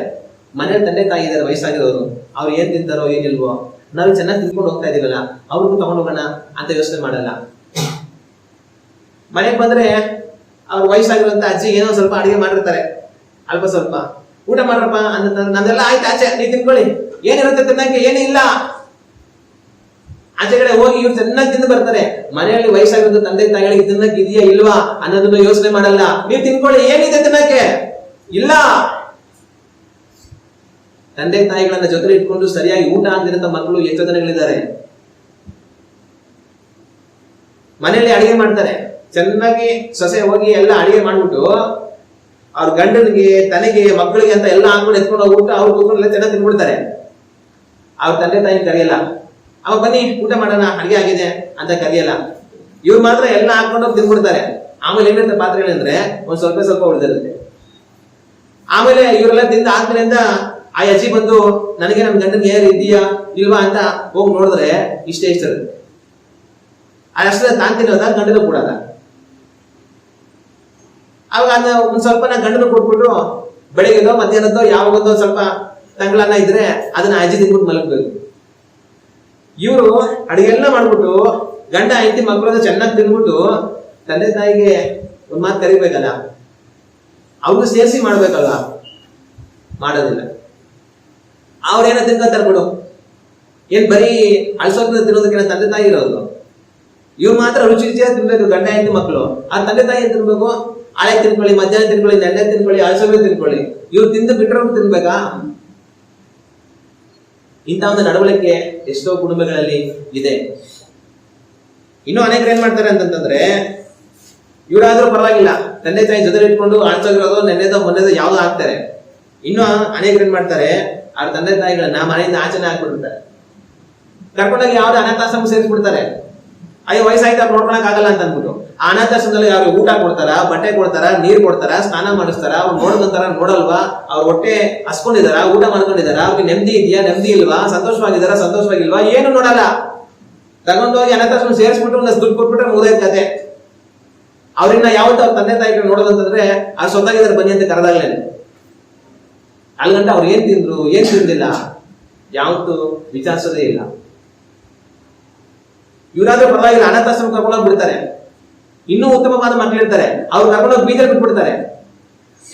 ಮನೇಲಿ ತಂದೆ ತಾಯಿ ಇದಾರೆ ವಯಸ್ಸಾಗಿರೋರು, ಅವ್ರು ಏನ್ ತಿಂತಾರೋ ಏನಿಲ್ವೋ, ನಾವು ಚೆನ್ನಾಗಿ ತಿನ್ಕೊಂಡು ಹೋಗ್ತಾ ಇದೀವಲ್ಲ ಅವ್ರಿಗೂ ತಗೊಂಡು ಹೋಗೋಣ ಅಂತ ಯೋಚನೆ ಮಾಡಲ್ಲ. ಮನೆಗೆ ಬಂದ್ರೆ ಅವ್ರ ವಯಸ್ಸಾಗಿರುವಂತ ಅಜ್ಜಿ ಏನೋ ಸ್ವಲ್ಪ ಅಡಿಗೆ ಮಾಡಿರ್ತಾರೆ, ಅಲ್ಪ ಸ್ವಲ್ಪ ಊಟ ಮಾಡ್ರಪ್ಪ ಅಂತಂದ್ರೆ ನಂದೆಲ್ಲ ಆಯ್ತು, ಆಚೆ ನೀವು ತಿನ್ಕೊಳ್ಳಿ, ಏನಿರುತ್ತೆ ತಿನ್ನಕ್ಕೆ ಏನೂ ಇಲ್ಲ ಆಚೆ ಕಡೆ ಹೋಗಿ ಇವ್ರು ಚೆನ್ನಾಗಿ ತಿಂದು ಬರ್ತಾರೆ. ಮನೆಯಲ್ಲಿ ವಯಸ್ಸಾಗಿರೋ ತಂದೆ ತಾಯಿಗಳಿಗೆ ತಿನ್ನಕ್ ಇದೆಯಾ ಇಲ್ವಾ ಅನ್ನೋದನ್ನ ಯೋಚನೆ ಮಾಡಲ್ಲ. ನೀವು ತಿನ್ಕೊಳ್ಳಿ, ಏನಿದೆ ತಿನ್ನಕ್ಕೆ? ಇಲ್ಲ. ತಂದೆ ತಾಯಿಗಳನ್ನ ಜೊತೆ ಇಟ್ಕೊಂಡು ಸರಿಯಾಗಿ ಊಟ ಆಗದಿರಂತ ಮಕ್ಕಳು ಎಷ್ಟೋ ಜನಗಳಿದ್ದಾರೆ. ಮನೆಯಲ್ಲಿ ಅಡಿಗೆ ಮಾಡ್ತಾರೆ, ಚೆನ್ನಾಗಿ ಸೊಸೆ ಹೋಗಿ ಎಲ್ಲ ಅಡಿಗೆ ಮಾಡ್ಬಿಟ್ಟು ಅವ್ರ ಗಂಡನಿಗೆ ತನಗೆ ಮಕ್ಕಳಿಗೆ ಅಂತ ಎಲ್ಲ ಹಾಕೊಂಡು ಎತ್ಕೊಂಡು ಹೋಗ್ಬಿಟ್ಟು ಅವ್ರು ಕೂತ್ಕೊಂಡು ಚೆನ್ನಾಗಿ ತಿನ್ಬಿಡ್ತಾರೆ. ಅವ್ರ ತಂದೆ ತಾಯಿ ಕರೆಯಲ್ಲ, ಅವಾಗ ಬನ್ನಿ ಊಟ ಮಾಡೋಣ ಅಡಿಗೆ ಆಗಿದೆ ಅಂತ ಕರೆಯಲ್ಲ. ಇವ್ರು ಮಾತ್ರ ಎಲ್ಲ ಹಾಕೊಂಡು ತಿನ್ಬಿಡ್ತಾರೆ. ಆಮೇಲೆ ಏನಿರುತ್ತೆ ಪಾತ್ರೆಗಳಂದ್ರೆ ಒಂದ್ ಸ್ವಲ್ಪ ಸ್ವಲ್ಪ ಉಳಿದಿರುತ್ತೆ. ಆಮೇಲೆ ಇವರೆಲ್ಲ ತಿಂದ ಆದ್ಮೇಲಿಂದ ಆ ಅಜ್ಜಿ ಬಂದು ನನಗೆ ನನ್ ಗಂಡನಿಗೆ ಏನ್ ಇದೆಯಾ ಇಲ್ವಾ ಅಂತ ಹೋಗಿ ನೋಡಿದ್ರೆ ಇಷ್ಟೇ ಇರುತ್ತೆ. ಅಷ್ಟೇ ತಾನ್ ತಿನ್ನೋದ ಗಂಡನ ಕೊಡೋದ. ಅವಾಗ ಅದ ಒಂದ್ ಸ್ವಲ್ಪ ನಾ ಗಂಡನ ಕೊಟ್ಬಿಟ್ಟು ಬೆಳಿಗ್ಗೆದೋ ಮಧ್ಯಾಹ್ನದೋ ಯಾವಾಗದೋ ಸ್ವಲ್ಪ ತಂಗಳನ್ನ ಇದ್ರೆ ಅದನ್ನ ಅಜ್ಜಿ ತಿನ್ಬಿಟ್ಟು ಮಲಗಬೇಕು. ಇವರು ಅಡಿಗೆಲ್ಲ ಮಾಡ್ಬಿಟ್ಟು ಗಂಡ ಹೆಂಡತಿ ಮಕ್ಕಳನ್ನ ಚೆನ್ನಾಗಿ ತಿನ್ಬಿಟ್ಟು ತಂದೆ ತಾಯಿಗೆ ಒಂದ್ ಮಾತು ಕರಿಬೇಕಲ್ಲ, ಅವ್ರು ಸೇರಿಸಿ ಮಾಡ್ಬೇಕಲ್ಲ, ಮಾಡೋದಿಲ್ಲ. ಅವ್ರೇನ ತಿನ್ಕೊಂತಾರೆ ಬಿಡು, ಏನ್ ಬರೀ ಅಳ್ಸೋದ್ನ ತಿನ್ನೋದಕ್ಕೆ ತಂದೆ ತಾಯಿ ಇರೋದು. ಇವ್ರು ಮಾತ್ರ ರುಚಿ ರುಚಿಯಾಗಿ ತಿನ್ಬೇಕು ಗಂಡ ಹೆಂಡತಿ ಮಕ್ಕಳು. ಆ ತಂದೆ ತಾಯಿ ತಿನ್ಬೇಕು, ಹಳೆ ತಿನ್ಕೊಳ್ಳಿ, ಮಧ್ಯಾಹ್ನ ತಿನ್ಕೊಳ್ಳಿ, ನೆನ್ನೆ ತಿನ್ಕೊಳ್ಳಿ, ಅಳಸೋದು ತಿನ್ಕೊಳ್ಳಿ. ಇವ್ರು ತಿಂದು ಬಿಟ್ರೆ ತಿನ್ಬೇಕಾ? ಇಂಥ ಒಂದು ನಡವಳಿಕೆ ಎಷ್ಟೋ ಕುಟುಂಬಗಳಲ್ಲಿ ಇದೆ. ಇನ್ನು ಅನೇಕರು ಏನ್ ಮಾಡ್ತಾರೆ ಅಂತಂದ್ರೆ, ಇವರಾದ್ರೂ ಪರವಾಗಿಲ್ಲ, ತಂದೆ ತಾಯಿ ಜೊತೆ ಇಟ್ಕೊಂಡು ಅಳ್ಸೋಗಿರೋದು ನೆನ್ನೆದೋ ಮೊನ್ನೆದೋ ಯಾವ್ದು ಹಾಕ್ತಾರೆ. ಇನ್ನು ಅನೇಕರು ಏನ್ ಮಾಡ್ತಾರೆ, ಅವ್ರ ತಂದೆ ತಾಯಿಗಳನ್ನ ಮನೆಯಿಂದ ಆಚರಣೆ ಹಾಕ್ಬಿಡ್ತಾರೆ. ಕರ್ಕೊಂಡೋಗಿ ಯಾವ್ದು ಅನಾಥಾಶ್ರಮ ಸೇರಿಸ್ಬಿಡ್ತಾರೆ. ಅಯ್ಯೋ ವಯಸ್ಸಾಯ್ತು ಅವ್ರು ನೋಡ್ಕೊಳಕ್ ಆಗಲ್ಲ ಅಂತ ಅಂದ್ಬಿಟ್ಟು ಆ ಅನಾಥಾಶ್ರಮದಲ್ಲಿ ಅವ್ರಿಗೆ ಊಟ ಕೊಡ್ತಾರ, ಬಟ್ಟೆ ಕೊಡ್ತಾರ, ನೀರ್ ಕೊಡ್ತಾರ, ಸ್ನಾನ ಮಾಡಿಸ್ತಾರ. ಅವ್ರು ನೋಡ್ಕೊಂತಾರ ನೋಡಲ್ವಾ? ಅವ್ರ ಹೊಟ್ಟೆ ಹಸ್ಕೊಂಡಿದಾರ, ಊಟ ಮಾಡ್ಕೊಂಡಿದಾರ, ಅವ್ರಿಗೆ ನೆಮ್ಮದಿ ಇದೆಯಾ ನೆಮ್ಮದಿ ಇಲ್ವಾ, ಸಂತೋಷವಾಗಿದಾರ ಸಂತೋಷವಾಗಿಲ್ವಾ, ಏನು ನೋಡಲ್ಲ. ತಗೊಂಡೋಗಿ ಅನಾಥಾಶ್ರಮ ಸೇರಿಸ್ಬಿಟ್ಟು ಒಂದಷ್ಟು ದುಡ್ಡು ಕೊಟ್ಬಿಟ್ರೆ ಮುಗಿದೈತೆ ಕತೆ. ಅವ್ರನ್ನ ಯಾವತ್ತು ಅವ್ರ ತಂದೆ ತಾಯಿಗಳು ನೋಡೋದಂತಂದ್ರೆ ಅವ್ರು ಸ್ವತಃ ಬನ್ನಿ ಅಂತ ಕರೆದಾಗ್ಲೇನೆ. ಅಲ್ಗಂಟ ಅವ್ರು ಏನ್ ತಿಂದ್ರು ಏನ್ ತಿಂದಿಲ್ಲ ಯಾವತ್ತು ವಿಚಾರಿಸೋದೇ ಇಲ್ಲ. ಇವರಾದ್ರೂ ಪರವಾಗಿಲ್ಲ, ಅನಾಥಾಶ್ರಮ ಕರ್ಕೊಂಡೋಗಿ ಬಿಡ್ತಾರೆ. ಇನ್ನೂ ಉತ್ತಮವಾದ ಮಕ್ಕಳಿರ್ತಾರೆ, ಅವ್ರು ಕರ್ಕೊಂಡೋಗಿ ಬೀಜಲ್ಲಿ ಬಿಟ್ಬಿಡ್ತಾರೆ.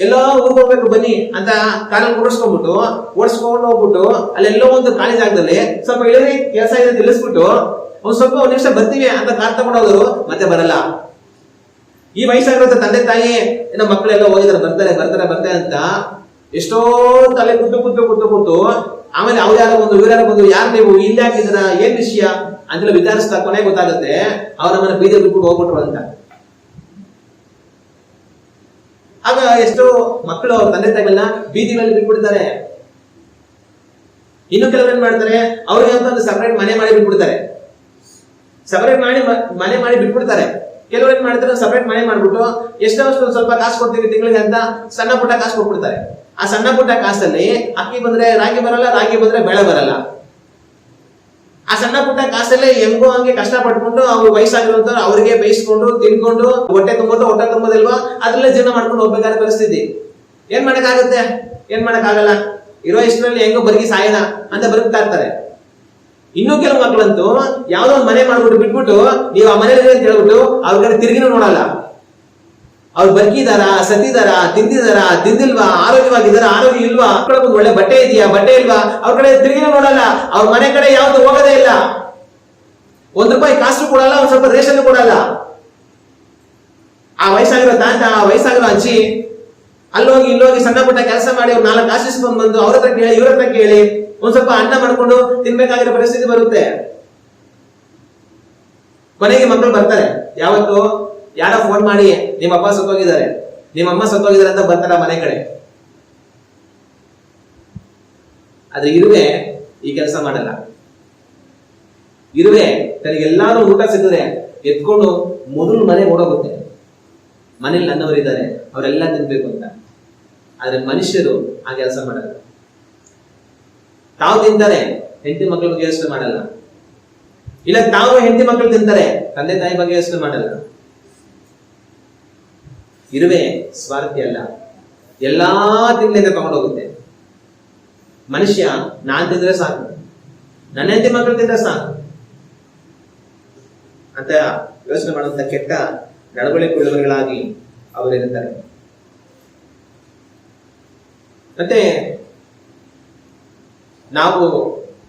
ಎಲ್ಲೋ ಊರಿಗೆ ಹೋಗ್ಬೇಕು ಬನ್ನಿ ಅಂತ ಕಾರಲ್ಲಿ ಓಡಿಸ್ಕೊಂಡು ಹೋಗ್ಬಿಟ್ಟು ಅಲ್ಲೆಲ್ಲೋ ಒಂದು ಕಾಲೇಜ್ ಜಾಗದಲ್ಲಿ ಸ್ವಲ್ಪ ಇಳಿ ಕೆಲಸ ಇದೆ ತಿಳಿಸ್ಬಿಟ್ಟು ಒಂದ್ ನಿಮಿಷ ಬರ್ತೀವಿ ಅಂತ ಕಾರ್ ತಗೊಂಡು ಹೋದ್ರು, ಮತ್ತೆ ಬರಲ್ಲ. ಈ ವಯಸ್ಸಾಗಿರೋ ತಂದೆ ತಾಯಿ ಏನೋ ಮಕ್ಕಳೆಲ್ಲ ಹೋಗಿದ್ದಾರೆ, ಬರ್ತಾರೆ ಅಂತ ಎಷ್ಟೋ ತಲೆ ಕೂತು ಆಮೇಲೆ ಅವ್ರು ಯಾರೋ ಬಂದು ಯಾರು ನೀವು ಇಲ್ಲಿ ಹಾಕಿದ್ರ ಏನ್ ವಿಷಯ ಅಂತೆಲ್ಲ ವಿಚಾರಿಸ್ತಾ ಕೊನೆ ಗೊತ್ತಾಗುತ್ತೆ ಅವ್ರ ನಮ್ಮನ್ನ ಬೀದಿ ಬಿಟ್ಬಿಟ್ಟು ಹೋಗ್ಬಿಟ್ರು ಅಂತ. ಆಗ ಎಷ್ಟೋ ಮಕ್ಕಳು ಅವ್ರ ತಂದೆ ತಾಯಿಗಳನ್ನ ಬೀದಿಗಳಲ್ಲಿ ಬಿಟ್ಬಿಡ್ತಾರೆ. ಇನ್ನು ಕೆಲವರು ಏನ್ ಮಾಡ್ತಾರೆ, ಅವ್ರಿಗೆ ಅಂತ ಒಂದು ಸಪರೇಟ್ ಮನೆ ಮಾಡಿ ಬಿಟ್ಬಿಡ್ತಾರೆ. ಕೆಲವರು ಏನ್ ಮಾಡ್ತಾರೆ, ಸಪರೇಟ್ ಮನೆ ಮಾಡ್ಬಿಟ್ಟು ಎಷ್ಟೋ ಸ್ವಲ್ಪ ಕಾಸು ಕೊಡ್ತೀವಿ ತಿಂಗಳಿಗೆ ಅಂತ ಸಣ್ಣ ಪುಟ್ಟ ಕಾಸು ಕೊಟ್ಬಿಡ್ತಾರೆ. ಆ ಸಣ್ಣ ಪುಟ್ಟ ಕಾಸಲ್ಲಿ ಅಕ್ಕಿ ಬಂದ್ರೆ ರಾಗಿ ಬರಲ್ಲ, ರಾಗಿ ಬಂದ್ರೆ ಬೆಳೆ ಬರಲ್ಲ. ಆ ಸಣ್ಣ ಪುಟ್ಟ ಕಾಸಲ್ಲೇ ಹೆಂಗೋ ಹಂಗೆ ಕಷ್ಟ ಪಟ್ಕೊಂಡು ಅವ್ರು ವಯಸ್ಸಾಗಿರುವಂತ ಅವ್ರಿಗೆ ಬೇಯಿಸ್ಕೊಂಡು ತಿನ್ಕೊಂಡು ಹೊಟ್ಟೆ ತುಂಬೋದಿಲ್ವಾ ಅದ್ರಲ್ಲೇ ಜೀವನ ಮಾಡ್ಕೊಂಡು ಹೋಗ್ಬೇಕಾದ ಪರಿಸ್ಥಿತಿ. ಏನ್ ಮಾಡಕ್ಕಾಗುತ್ತೆ? ಏನ್ ಮಾಡಕ್ಕಾಗಲ್ಲ. ಇರೋ ಇಷ್ಟರಲ್ಲಿ ಹೆಂಗೋ ಬದುಕಿ ಸಾಯನ ಅಂತ ಬದುಕ್ತಾ ಇರ್ತಾರೆ. ಇನ್ನೂ ಕೆಲವು ಮಕ್ಕಳಂತೂ ಯಾವ್ದೋ ಒಂದು ಮನೆ ಮಾಡ್ಬಿಟ್ಟು ಬಿಟ್ಬಿಟ್ಟು ನೀವು ಆ ಮನೇಲಿ ಅಂತ ಹೇಳ್ಬಿಟ್ಟು ಅವ್ರ ಕಡೆ ತಿರುಗಿನೂ ನೋಡಲ್ಲ. ಅವ್ರು ಬದುಕಿದಾರ, ಸತ್ತಿದಾರ, ತಿಂದಿಲ್ವಾ, ಆರೋಗ್ಯವಾಗಿದಾರ, ಆರೋಗ್ಯ ಇಲ್ವಾ, ಮಕ್ಕಳಿಗೆ ಒಳ್ಳೆ ಬಟ್ಟೆ ಇದೆಯಾ, ಬಟ್ಟೆ ಇಲ್ವಾ, ಅವ್ರ ಕಡೆ ತಿರುಗಿನೂ ನೋಡಲ್ಲ. ಅವ್ರ ಮನೆ ಕಡೆ ಯಾವ್ದು ಹೋಗೋದೇ ಇಲ್ಲ. ₹1 ಕಾಸು ಕೊಡಲ್ಲ, ಒಂದ್ ಸ್ವಲ್ಪ ರೇಷನ್ ಕೊಡಲ್ಲ. ಆ ವಯಸ್ಸಾಗಿರೋ ತಾತ, ಆ ವಯಸ್ಸಾಗಿರೋ ಅಜ್ಜಿ ಅಲ್ಲೋಗಿ ಇಲ್ಲೋಗಿ ಸಣ್ಣ ಪುಟ್ಟ ಕೆಲಸ ಮಾಡಿ ಅವ್ರು 4 ಕಾಸು ಇಸ್ಕೊಂಡ್ ಬಂದು ಅವ್ರ ಹತ್ರ ಕೇಳಿ ಇವ್ರ ಹತ್ರ ಕೇಳಿ ಒಂದ್ ಸ್ವಲ್ಪ ಅನ್ನ ಮಾಡ್ಕೊಂಡು ತಿನ್ಬೇಕಾಗಿರೋ ಪರಿಸ್ಥಿತಿ ಬರುತ್ತೆ. ಕೊನೆಗೆ ಮಕ್ಕಳು ಬರ್ತಾರೆ, ಯಾವತ್ತು ಯಾರೋ ಫೋನ್ ಮಾಡಿ ನಿಮ್ಮ ಅಪ್ಪ ಸತ್ತೋಗಿದ್ದಾರೆ, ನಿಮ್ಮ ಅಮ್ಮ ಸತ್ತೋಗಿದ್ದಾರೆ ಅಂತ ಬರ್ತಾರ ಮನೆ ಕಡೆ. ಆದ್ರೆ ಇರುವೆ ಈ ಕೆಲಸ ಮಾಡಲ್ಲ. ಇರುವೆ ತನಗೆಲ್ಲಾರು ಊಟ ಸಿಕ್ಕಿದ್ರೆ ಎತ್ಕೊಂಡು ಮೊದಲು ಮನೆ ಓಡೋಗುತ್ತೆ. ಮನೇಲಿ ನನ್ನವರಿದ್ದಾರೆ ಅವರೆಲ್ಲ ತಿನ್ಬೇಕು ಅಂತ. ಆದ್ರೆ ಮನುಷ್ಯರು ಆ ಕೆಲಸ ಮಾಡಲ್ಲ. ತಾವು ತಿಂತಾರೆ, ಹೆಂಡತಿ ಮಕ್ಕಳ ಬಗ್ಗೆ ಯೋಚನೆ ಮಾಡಲ್ಲ. ಇಲ್ಲ ತಾವು ಹೆಂಡತಿ ಮಕ್ಕಳು ತಿಂತಾರೆ, ತಂದೆ ತಾಯಿ ಬಗ್ಗೆ ಯೋಚನೆ ಮಾಡಲ್ಲ. ಇರುವೆ ಸ್ವಾರ್ಥಿ ಅಲ್ಲ, ಎಲ್ಲಾ ತಿಂಗಳಿಂದ ತಗೊಂಡೋಗುತ್ತೆ. ಮನುಷ್ಯ ನಾನ್ ತಿಂದ್ರೆ ಸಾಕು, ನನ್ನ ಹೆಂಡತಿ ಮಕ್ಕಳು ತಿಂದ್ರೆ ಸಾಕು ಅಂತ ಯೋಚನೆ ಮಾಡುವಂತ ಕೆಟ್ಟ ನಡವಳಿಕೆ ಉಳ್ಳವர்களಾಗಿ ಅವರಿರುತ್ತಾರೆ. ಮತ್ತೆ ನಾವು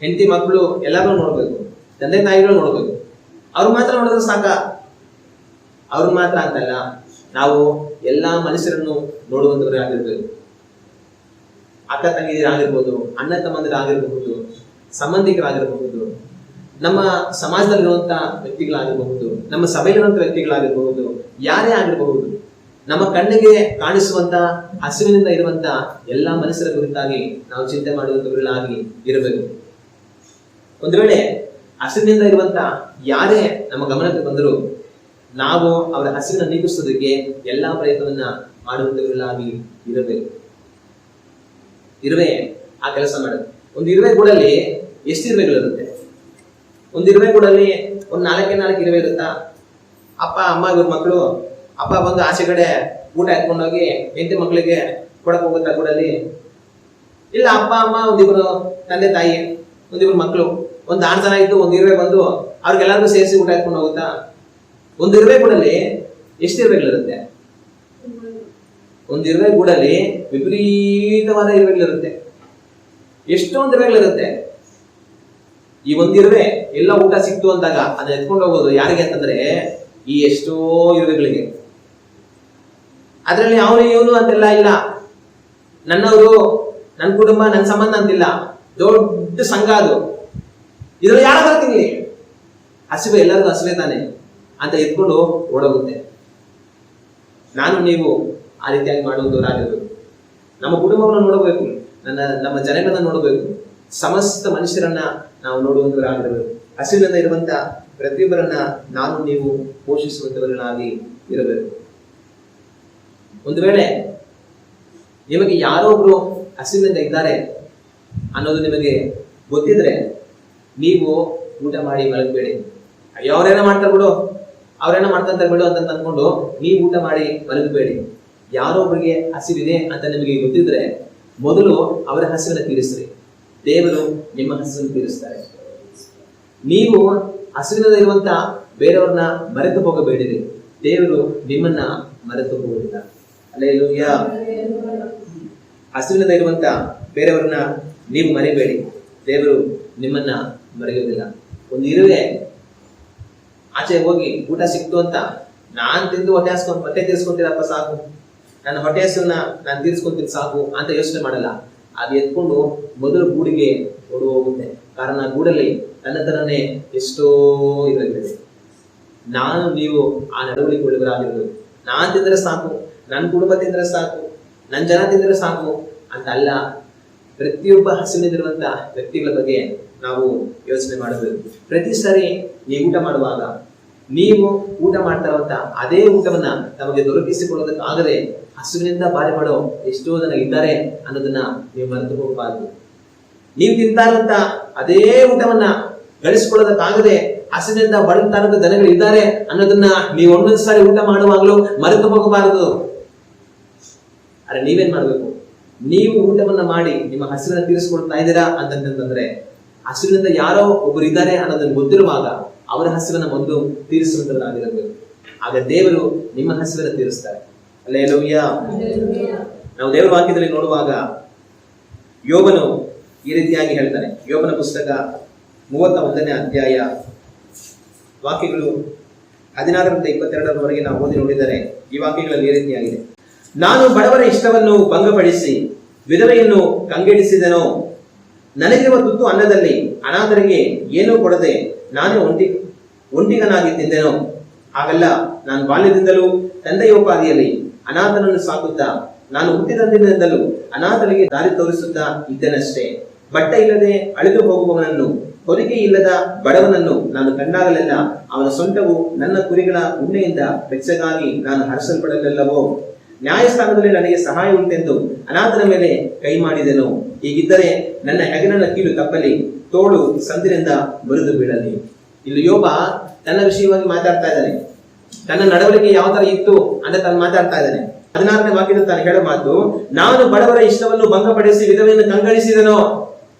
ಹೆಂಡತಿ ಮಕ್ಕಳು ಎಲ್ಲರೂ ನೋಡ್ಬೇಕು. ತಂದೆ ತಾಯಿಗಳು ನೋಡ್ಬೇಕು. ಅವ್ರು ಮಾತ್ರ ನೋಡಿದ್ರೆ ಸಾಕ? ಅವ್ರು ಮಾತ್ರ ಅಂತಲ್ಲ, ನಾವು ಎಲ್ಲಾ ಮನುಷ್ಯರನ್ನು ನೋಡುವಂತವ್ರು ಆಗಿರ್ಬೇಕು. ಅಕ್ಕ ತಂಗಿದಿರಾಗಿರ್ಬೋದು, ಅಣ್ಣ ತಮ್ಮಂದಿರಾಗಿರಬಹುದು, ಸಂಬಂಧಿಕರಾಗಿರಬಹುದು, ನಮ್ಮ ಸಮಾಜದಲ್ಲಿರುವಂತ ವ್ಯಕ್ತಿಗಳಾಗಿರಬಹುದು, ನಮ್ಮ ಸಭೆಯಲ್ಲಿರುವಂತ ವ್ಯಕ್ತಿಗಳಾಗಿರಬಹುದು, ಯಾರೇ ಆಗಿರಬಹುದು, ನಮ್ಮ ಕಣ್ಣಿಗೆ ಕಾಣಿಸುವಂತ ಹಸಿವಿನಿಂದ ಇರುವಂತ ಎಲ್ಲಾ ಮನುಷ್ಯರ ಕುರಿತಾಗಿ ನಾವು ಚಿಂತೆ ಮಾಡುವಂತವர்களಾಗಿ ಇರಬೇಕು. ಒಂದು ವೇಳೆ ಹಸಿವಿನಿಂದ ಇರುವಂತ ಯಾರೇ ನಮ್ಮ ಗಮನಕ್ಕೆ ಬಂದರೂ ನಾವು ಅವರ ಹಸಿವಿನ ನೀಗಿಸೋದಕ್ಕೆ ಎಲ್ಲಾ ಪ್ರಯತ್ನವನ್ನ ಮಾಡುವಂತವர்களಾಗಿ ಇರಬೇಕು. ಇರುವೆ ಆ ಕೆಲಸ ಮಾಡುತ್ತೆ. ಒಂದು ಇರುವೆ ಗೂಡಲ್ಲಿ ಎಷ್ಟು ಇರುವೆಗಳಿರುತ್ತೆ? ಒಂದು ಇರುವೆ ಗೂಡಲ್ಲಿ ಒಂದು 4 ಇರುವೆ ಇರುತ್ತಾ? ಅಪ್ಪ ಅಮ್ಮ ಇವ್ರ ಮಕ್ಕಳು, ಅಪ್ಪ ಬಂದು ಆಚೆ ಕಡೆ ಊಟ ಎತ್ಕೊಂಡೋಗಿ ಹೆಂಡತಿ ಮಕ್ಕಳಿಗೆ ಕೊಡಕ್ ಹೋಗುತ್ತಾ ಗೂಡಲ್ಲಿ? ಇಲ್ಲ, ಅಪ್ಪ ಅಮ್ಮ ಒಂದಿಬ್ರು ತಂದೆ ತಾಯಿ ಒಂದಿಬ್ರು ಮಕ್ಕಳು ಒಂದು 6 ಜನ ಇದ್ದು ಒಂದು ಇರುವೆ ಬಂದು ಅವ್ರಿಗೆಲ್ಲರಿಗೂ ಸೇರಿಸಿ ಊಟ ಎತ್ಕೊಂಡು ಹೋಗುತ್ತಾ? ಒಂದು ಇರುವೆ ಗೂಡಲ್ಲಿ ಎಷ್ಟು ಇರುವೆಗಳಿರುತ್ತೆ? ಒಂದು ಇರುವೆ ಗೂಡಲ್ಲಿ ವಿಪರೀತವಾದ ಇರುವೆಗಳಿರುತ್ತೆ. ಎಷ್ಟೊಂದು ಇರುವೆಗಳಿರುತ್ತೆ. ಈ ಒಂದಿರುವೆ ಎಲ್ಲ ಊಟ ಸಿಕ್ತು ಅಂದಾಗ ಅದನ್ನ ಎತ್ಕೊಂಡು ಹೋಗೋದು ಯಾರಿಗೆ ಅಂತಂದ್ರೆ ಈ ಎಷ್ಟೋ ಇರುವೆಗಳಿಗೆ. ಅದ್ರಲ್ಲಿ ಅವನು ಇವನು ಅಂತೆಲ್ಲ ಇಲ್ಲ, ನನ್ನವರು, ನನ್ನ ಕುಟುಂಬ, ನನ್ನ ಸಂಬಂಧ ಅಂತಿಲ್ಲ, ದೊಡ್ಡ ಸಂಘ ಅದು. ಇದ್ರಲ್ಲಿ ಯಾರು ಬರ್ತೀನಿ? ಹಸಿವೆ, ಎಲ್ಲರಿಗೂ ಹಸಿವೆ ತಾನೆ ಅಂತ ಎತ್ಕೊಂಡು ಓಡೋಗುತ್ತೆ. ನಾನು ನೀವು ಆ ರೀತಿಯಾಗಿ ಮಾಡುವಂತವರಾಗಿರ್ಬೇಕು. ನಮ್ಮ ಕುಟುಂಬವನ್ನು ನೋಡಬೇಕು, ನಮ್ಮ ಜನಗಳನ್ನ ನೋಡಬೇಕು, ಸಮಸ್ತ ಮನುಷ್ಯರನ್ನ ನಾವು ನೋಡುವಂತವರಾಗಿರಬೇಕು. ಹಸಿವಿನಿಂದ ಇರುವಂತ ಪ್ರತಿಯೊಬ್ಬರನ್ನ ನಾನು ನೀವು ಪೋಷಿಸುವಂತವರನ್ನಾಗಿ ಇರಬೇಕು. ಒಂದು ವೇಳೆ ನಿಮಗೆ ಯಾರೋ ಒಬ್ರು ಹಸಿವಿನಿಂದ ಇದ್ದಾರೆ ಅನ್ನೋದು ನಿಮಗೆ ಗೊತ್ತಿದ್ರೆ ನೀವು ಊಟ ಮಾಡಿ ಮಲಗಬೇಡಿ. ಅಯ್ಯೋ ಅವ್ರೇನೋ ಮಾಡ್ತಾರೆ ಬಿಡು, ಅವ್ರೇನೋ ಮಾಡ್ಕೊಂತಾರೆ ಬಿಡು ಅಂತ ಅನ್ಕೊಂಡು ನೀವು ಊಟ ಮಾಡಿ ಮಲಗಬೇಡಿ. ಯಾರೋ ಒಬ್ಬರಿಗೆ ಹಸಿವಿದೆ ಅಂತ ನಿಮಗೆ ಗೊತ್ತಿದ್ರೆ ಮೊದಲು ಅವರ ಹಸಿವನ್ನು ತೀರಿಸ್ರಿ. ದೇವರು ನಿಮ್ಮ ಹಸಿವನ್ನು ತೀರಿಸ್ತಾರೆ. ನೀವು ಹಸಿವಿನಿಂದ ಇರುವಂತ ಬೇರೆಯವ್ರನ್ನ ಮರೆತು ಹೋಗಬೇಡಿರಿ. ದೇವರು ನಿಮ್ಮನ್ನ ಮರೆತು ಹೋಗುವುದಿಲ್ಲ. ಹಲ್ಲೆಲೂಯಾ. ಹಸಿವಿನಿಂದ ಇರುವಂತ ಬೇರೆಯವ್ರನ್ನ ನೀವು ಮರೆಯಬೇಡಿ. ದೇವರು ನಿಮ್ಮನ್ನ ಮರೆಯುವುದಿಲ್ಲ. ಒಂದು ಇರುವೆ ಆಚೆ ಹೋಗಿ ಊಟ ಸಿಕ್ತು ಅಂತ ನಾನ್ ತಿಂದು ಹೊಟ್ಟೆ ತೀರ್ಸ್ಕೊಂತೀರಪ್ಪ ಸಾಕು, ನನ್ನ ಹೊಟ್ಟೆ ಹಸಿವನ್ನ ನಾನು ತೀರ್ಸ್ಕೊಂತೀನಿ ಸಾಕು ಅಂತ ಯೋಚನೆ ಮಾಡಲ್ಲ. ಅದು ಎತ್ಕೊಂಡು ಮೊದಲು ಗೂಡಿಗೆ ಓಡಿ ಹೋಗುತ್ತೆ. ಕಾರಣ ಗೂಡಲ್ಲಿ ತನ್ನ ತರನೇ ಎಷ್ಟೋ ಇರಲಿದೆ. ನಾನು ನೀವು ಆ ನಡವಳಿಕೆ ಉಳಿದವರಾಗಿರ್ಬೇಕು. ನಾನ್ ತಿಂದ್ರೆ ಸಾಕು, ನನ್ನ ಕುಟುಂಬ ತಿಂದ್ರೆ ಸಾಕು, ನನ್ನ ಜನ ತಿಂದ್ರೆ ಸಾಕು ಅಂತ ಅಲ್ಲ. ಪ್ರತಿಯೊಬ್ಬ ಹಸಿವಿನಿರುವಂತ ವ್ಯಕ್ತಿಗಳ ಬಗ್ಗೆ ನಾವು ಯೋಚನೆ ಮಾಡಬೇಕು. ಪ್ರತಿ ಸಾರಿ ನೀವು ಊಟ ಮಾಡುವಾಗ ನೀವು ಊಟ ಮಾಡ್ತಾ ಇರುವಂತ ಅದೇ ಊಟವನ್ನ ನಮಗೆ ದೊರಕಿಸಿಕೊಳ್ಳೋದಕ್ಕಾಗದೆ ಹಸುವಿನಿಂದ ಬಾರಿ ಮಾಡೋ ಎಷ್ಟೋ ಜನ ಇದ್ದಾರೆ ಅನ್ನೋದನ್ನ ನೀವು ಮರೆತು ಹೋಗಬಾರದು. ನೀವು ತಿಂತಾ ಇರುವಂತ ಅದೇ ಊಟವನ್ನ ಗಳಿಸಿಕೊಳ್ಳೋದಕ್ಕಾಗದೆ ಹಸುವಿನಿಂದ ಬಳಲ್ತಾ ಇರುವಂತ ಜನಗಳು ಇದ್ದಾರೆ ಅನ್ನೋದನ್ನ ನೀವು ಒಂದೊಂದು ಸಾರಿ ಊಟ ಮಾಡುವಾಗಲೂ ಮರೆತು ಹೋಗಬಾರದು. ಆದ್ರೆ ನೀವೇನ್ ಮಾಡ್ಬೇಕು? ನೀವು ಊಟವನ್ನ ಮಾಡಿ ನಿಮ್ಮ ಹಸಿರನ್ನ ತೀರಿಸಿಕೊಳ್ತಾ ಇದ್ದೀರಾ ಅಂತಂದ್ರೆ ಹಸಿರಿನಿಂದ ಯಾರೋ ಒಬ್ಬರು ಇದ್ದಾರೆ ಅನ್ನೋದನ್ನ ಗೊತ್ತಿರುವಾಗ ಅವರ ಹಸಿರನ್ನ ಮೊದಲು ತೀರಿಸುವಂತರಾಗಿರಬೇಕು. ಆಗ ದೇವರು ನಿಮ್ಮ ಹಸಿರನ್ನ ತೀರಿಸ್ತಾರೆ. ಹಲ್ಲೆಲೂಯಾ. ನಾವು ದೇವರ ವಾಕ್ಯದಲ್ಲಿ ನೋಡುವಾಗ ಯೋಬನು ಈ ರೀತಿಯಾಗಿ ಹೇಳ್ತಾನೆ. ಯೋಬನ ಪುಸ್ತಕ 31ನೇ ಅಧ್ಯಾಯ ವಾಕ್ಯಗಳು 16ರಿಂದ 22ರವರೆಗೆ ನಾವು ಓದಿ ನೋಡಿದರೆ ಈ ವಾಕ್ಯಗಳಲ್ಲಿ ಈ ರೀತಿಯಾಗಿದೆ. ನಾನು ಬಡವರ ಇಷ್ಟವನ್ನು ಭಂಗಪಡಿಸಿ ವಿಧವೆಯನ್ನು ಕಂಗೆಡಿಸಿದೆನೋ, ನನಗಿರುವ ತುತ್ತು ಅನ್ನದಲ್ಲಿ ಅನಾಥರಿಗೆ ಏನೂ ಕೊಡದೆ ನಾನೇ ಒಂಟಿಗನಾಗಿ ತಿಂದೆನೋ. ಹಾಗಲ್ಲ, ನಾನು ಬಾಲ್ಯದಿಂದಲೂ ತಂದೆಯೋಪಾದಿಯಲ್ಲಿ ಅನಾಥನನ್ನು ಸಾಕುತ್ತಾ ನಾನು ಹುಟ್ಟಿದಂದಿನಿಂದಲೂ ಅನಾಥರಿಗೆ ದಾರಿ ತೋರಿಸುತ್ತಾ ಇದ್ದೇನಷ್ಟೇ. ಬಟ್ಟೆ ಇಲ್ಲದೆ ಅಳಿದು ಹೋಗುವವನನ್ನು, ಹೊಲಿಗೆ ಇಲ್ಲದ ಬಡವನನ್ನು ನಾನು ಕಂಡಾಗಲೆಲ್ಲ ಅವನ ಸೊಂಟವು ನನ್ನ ಕುರಿಗಳ ಉಣ್ಣೆಯಿಂದ ಬೆಚ್ಚಗಾಗಿ ನಾನು ಹರಸಲ್ಪಡಲಿಲ್ಲವೋ. ನ್ಯಾಯಸ್ಥಾನದಲ್ಲಿ ನನಗೆ ಸಹಾಯ ಉಂಟೆಂದು ಅನಾಥನ ಮೇಲೆ ಕೈ ಮಾಡಿದೆನು. ಹೀಗಿದ್ದರೆ ನನ್ನ ಹೆಗಲನ ಕೀಲು ತಪ್ಪಲಿ, ತೋಳು ಸಂದಿನಿಂದ ಮುರಿದು ಬೀಳಲಿ. ಇಲ್ಲಿ ಯೋಬ ತನ್ನ ವಿಷಯವಾಗಿ ಮಾತಾಡ್ತಾ ಇದ್ದಾನೆ. ತನ್ನ ನಡವಳಿಕೆ ಯಾವ ತರ ಇತ್ತು ಅಂತ ತಾನು ಮಾತಾಡ್ತಾ ಇದ್ದಾನೆ. 16ನೇ ವಾಕ್ಯದ ತಾನು ಹೇಳೋ ಮಾತು, ನಾನು ಬಡವರ ಇಷ್ಟವನ್ನು ಭಂಗಪಡಿಸಿ ವಿಧವೆಯನ್ನು ಕಂಗಳಿಸಿದನೋ.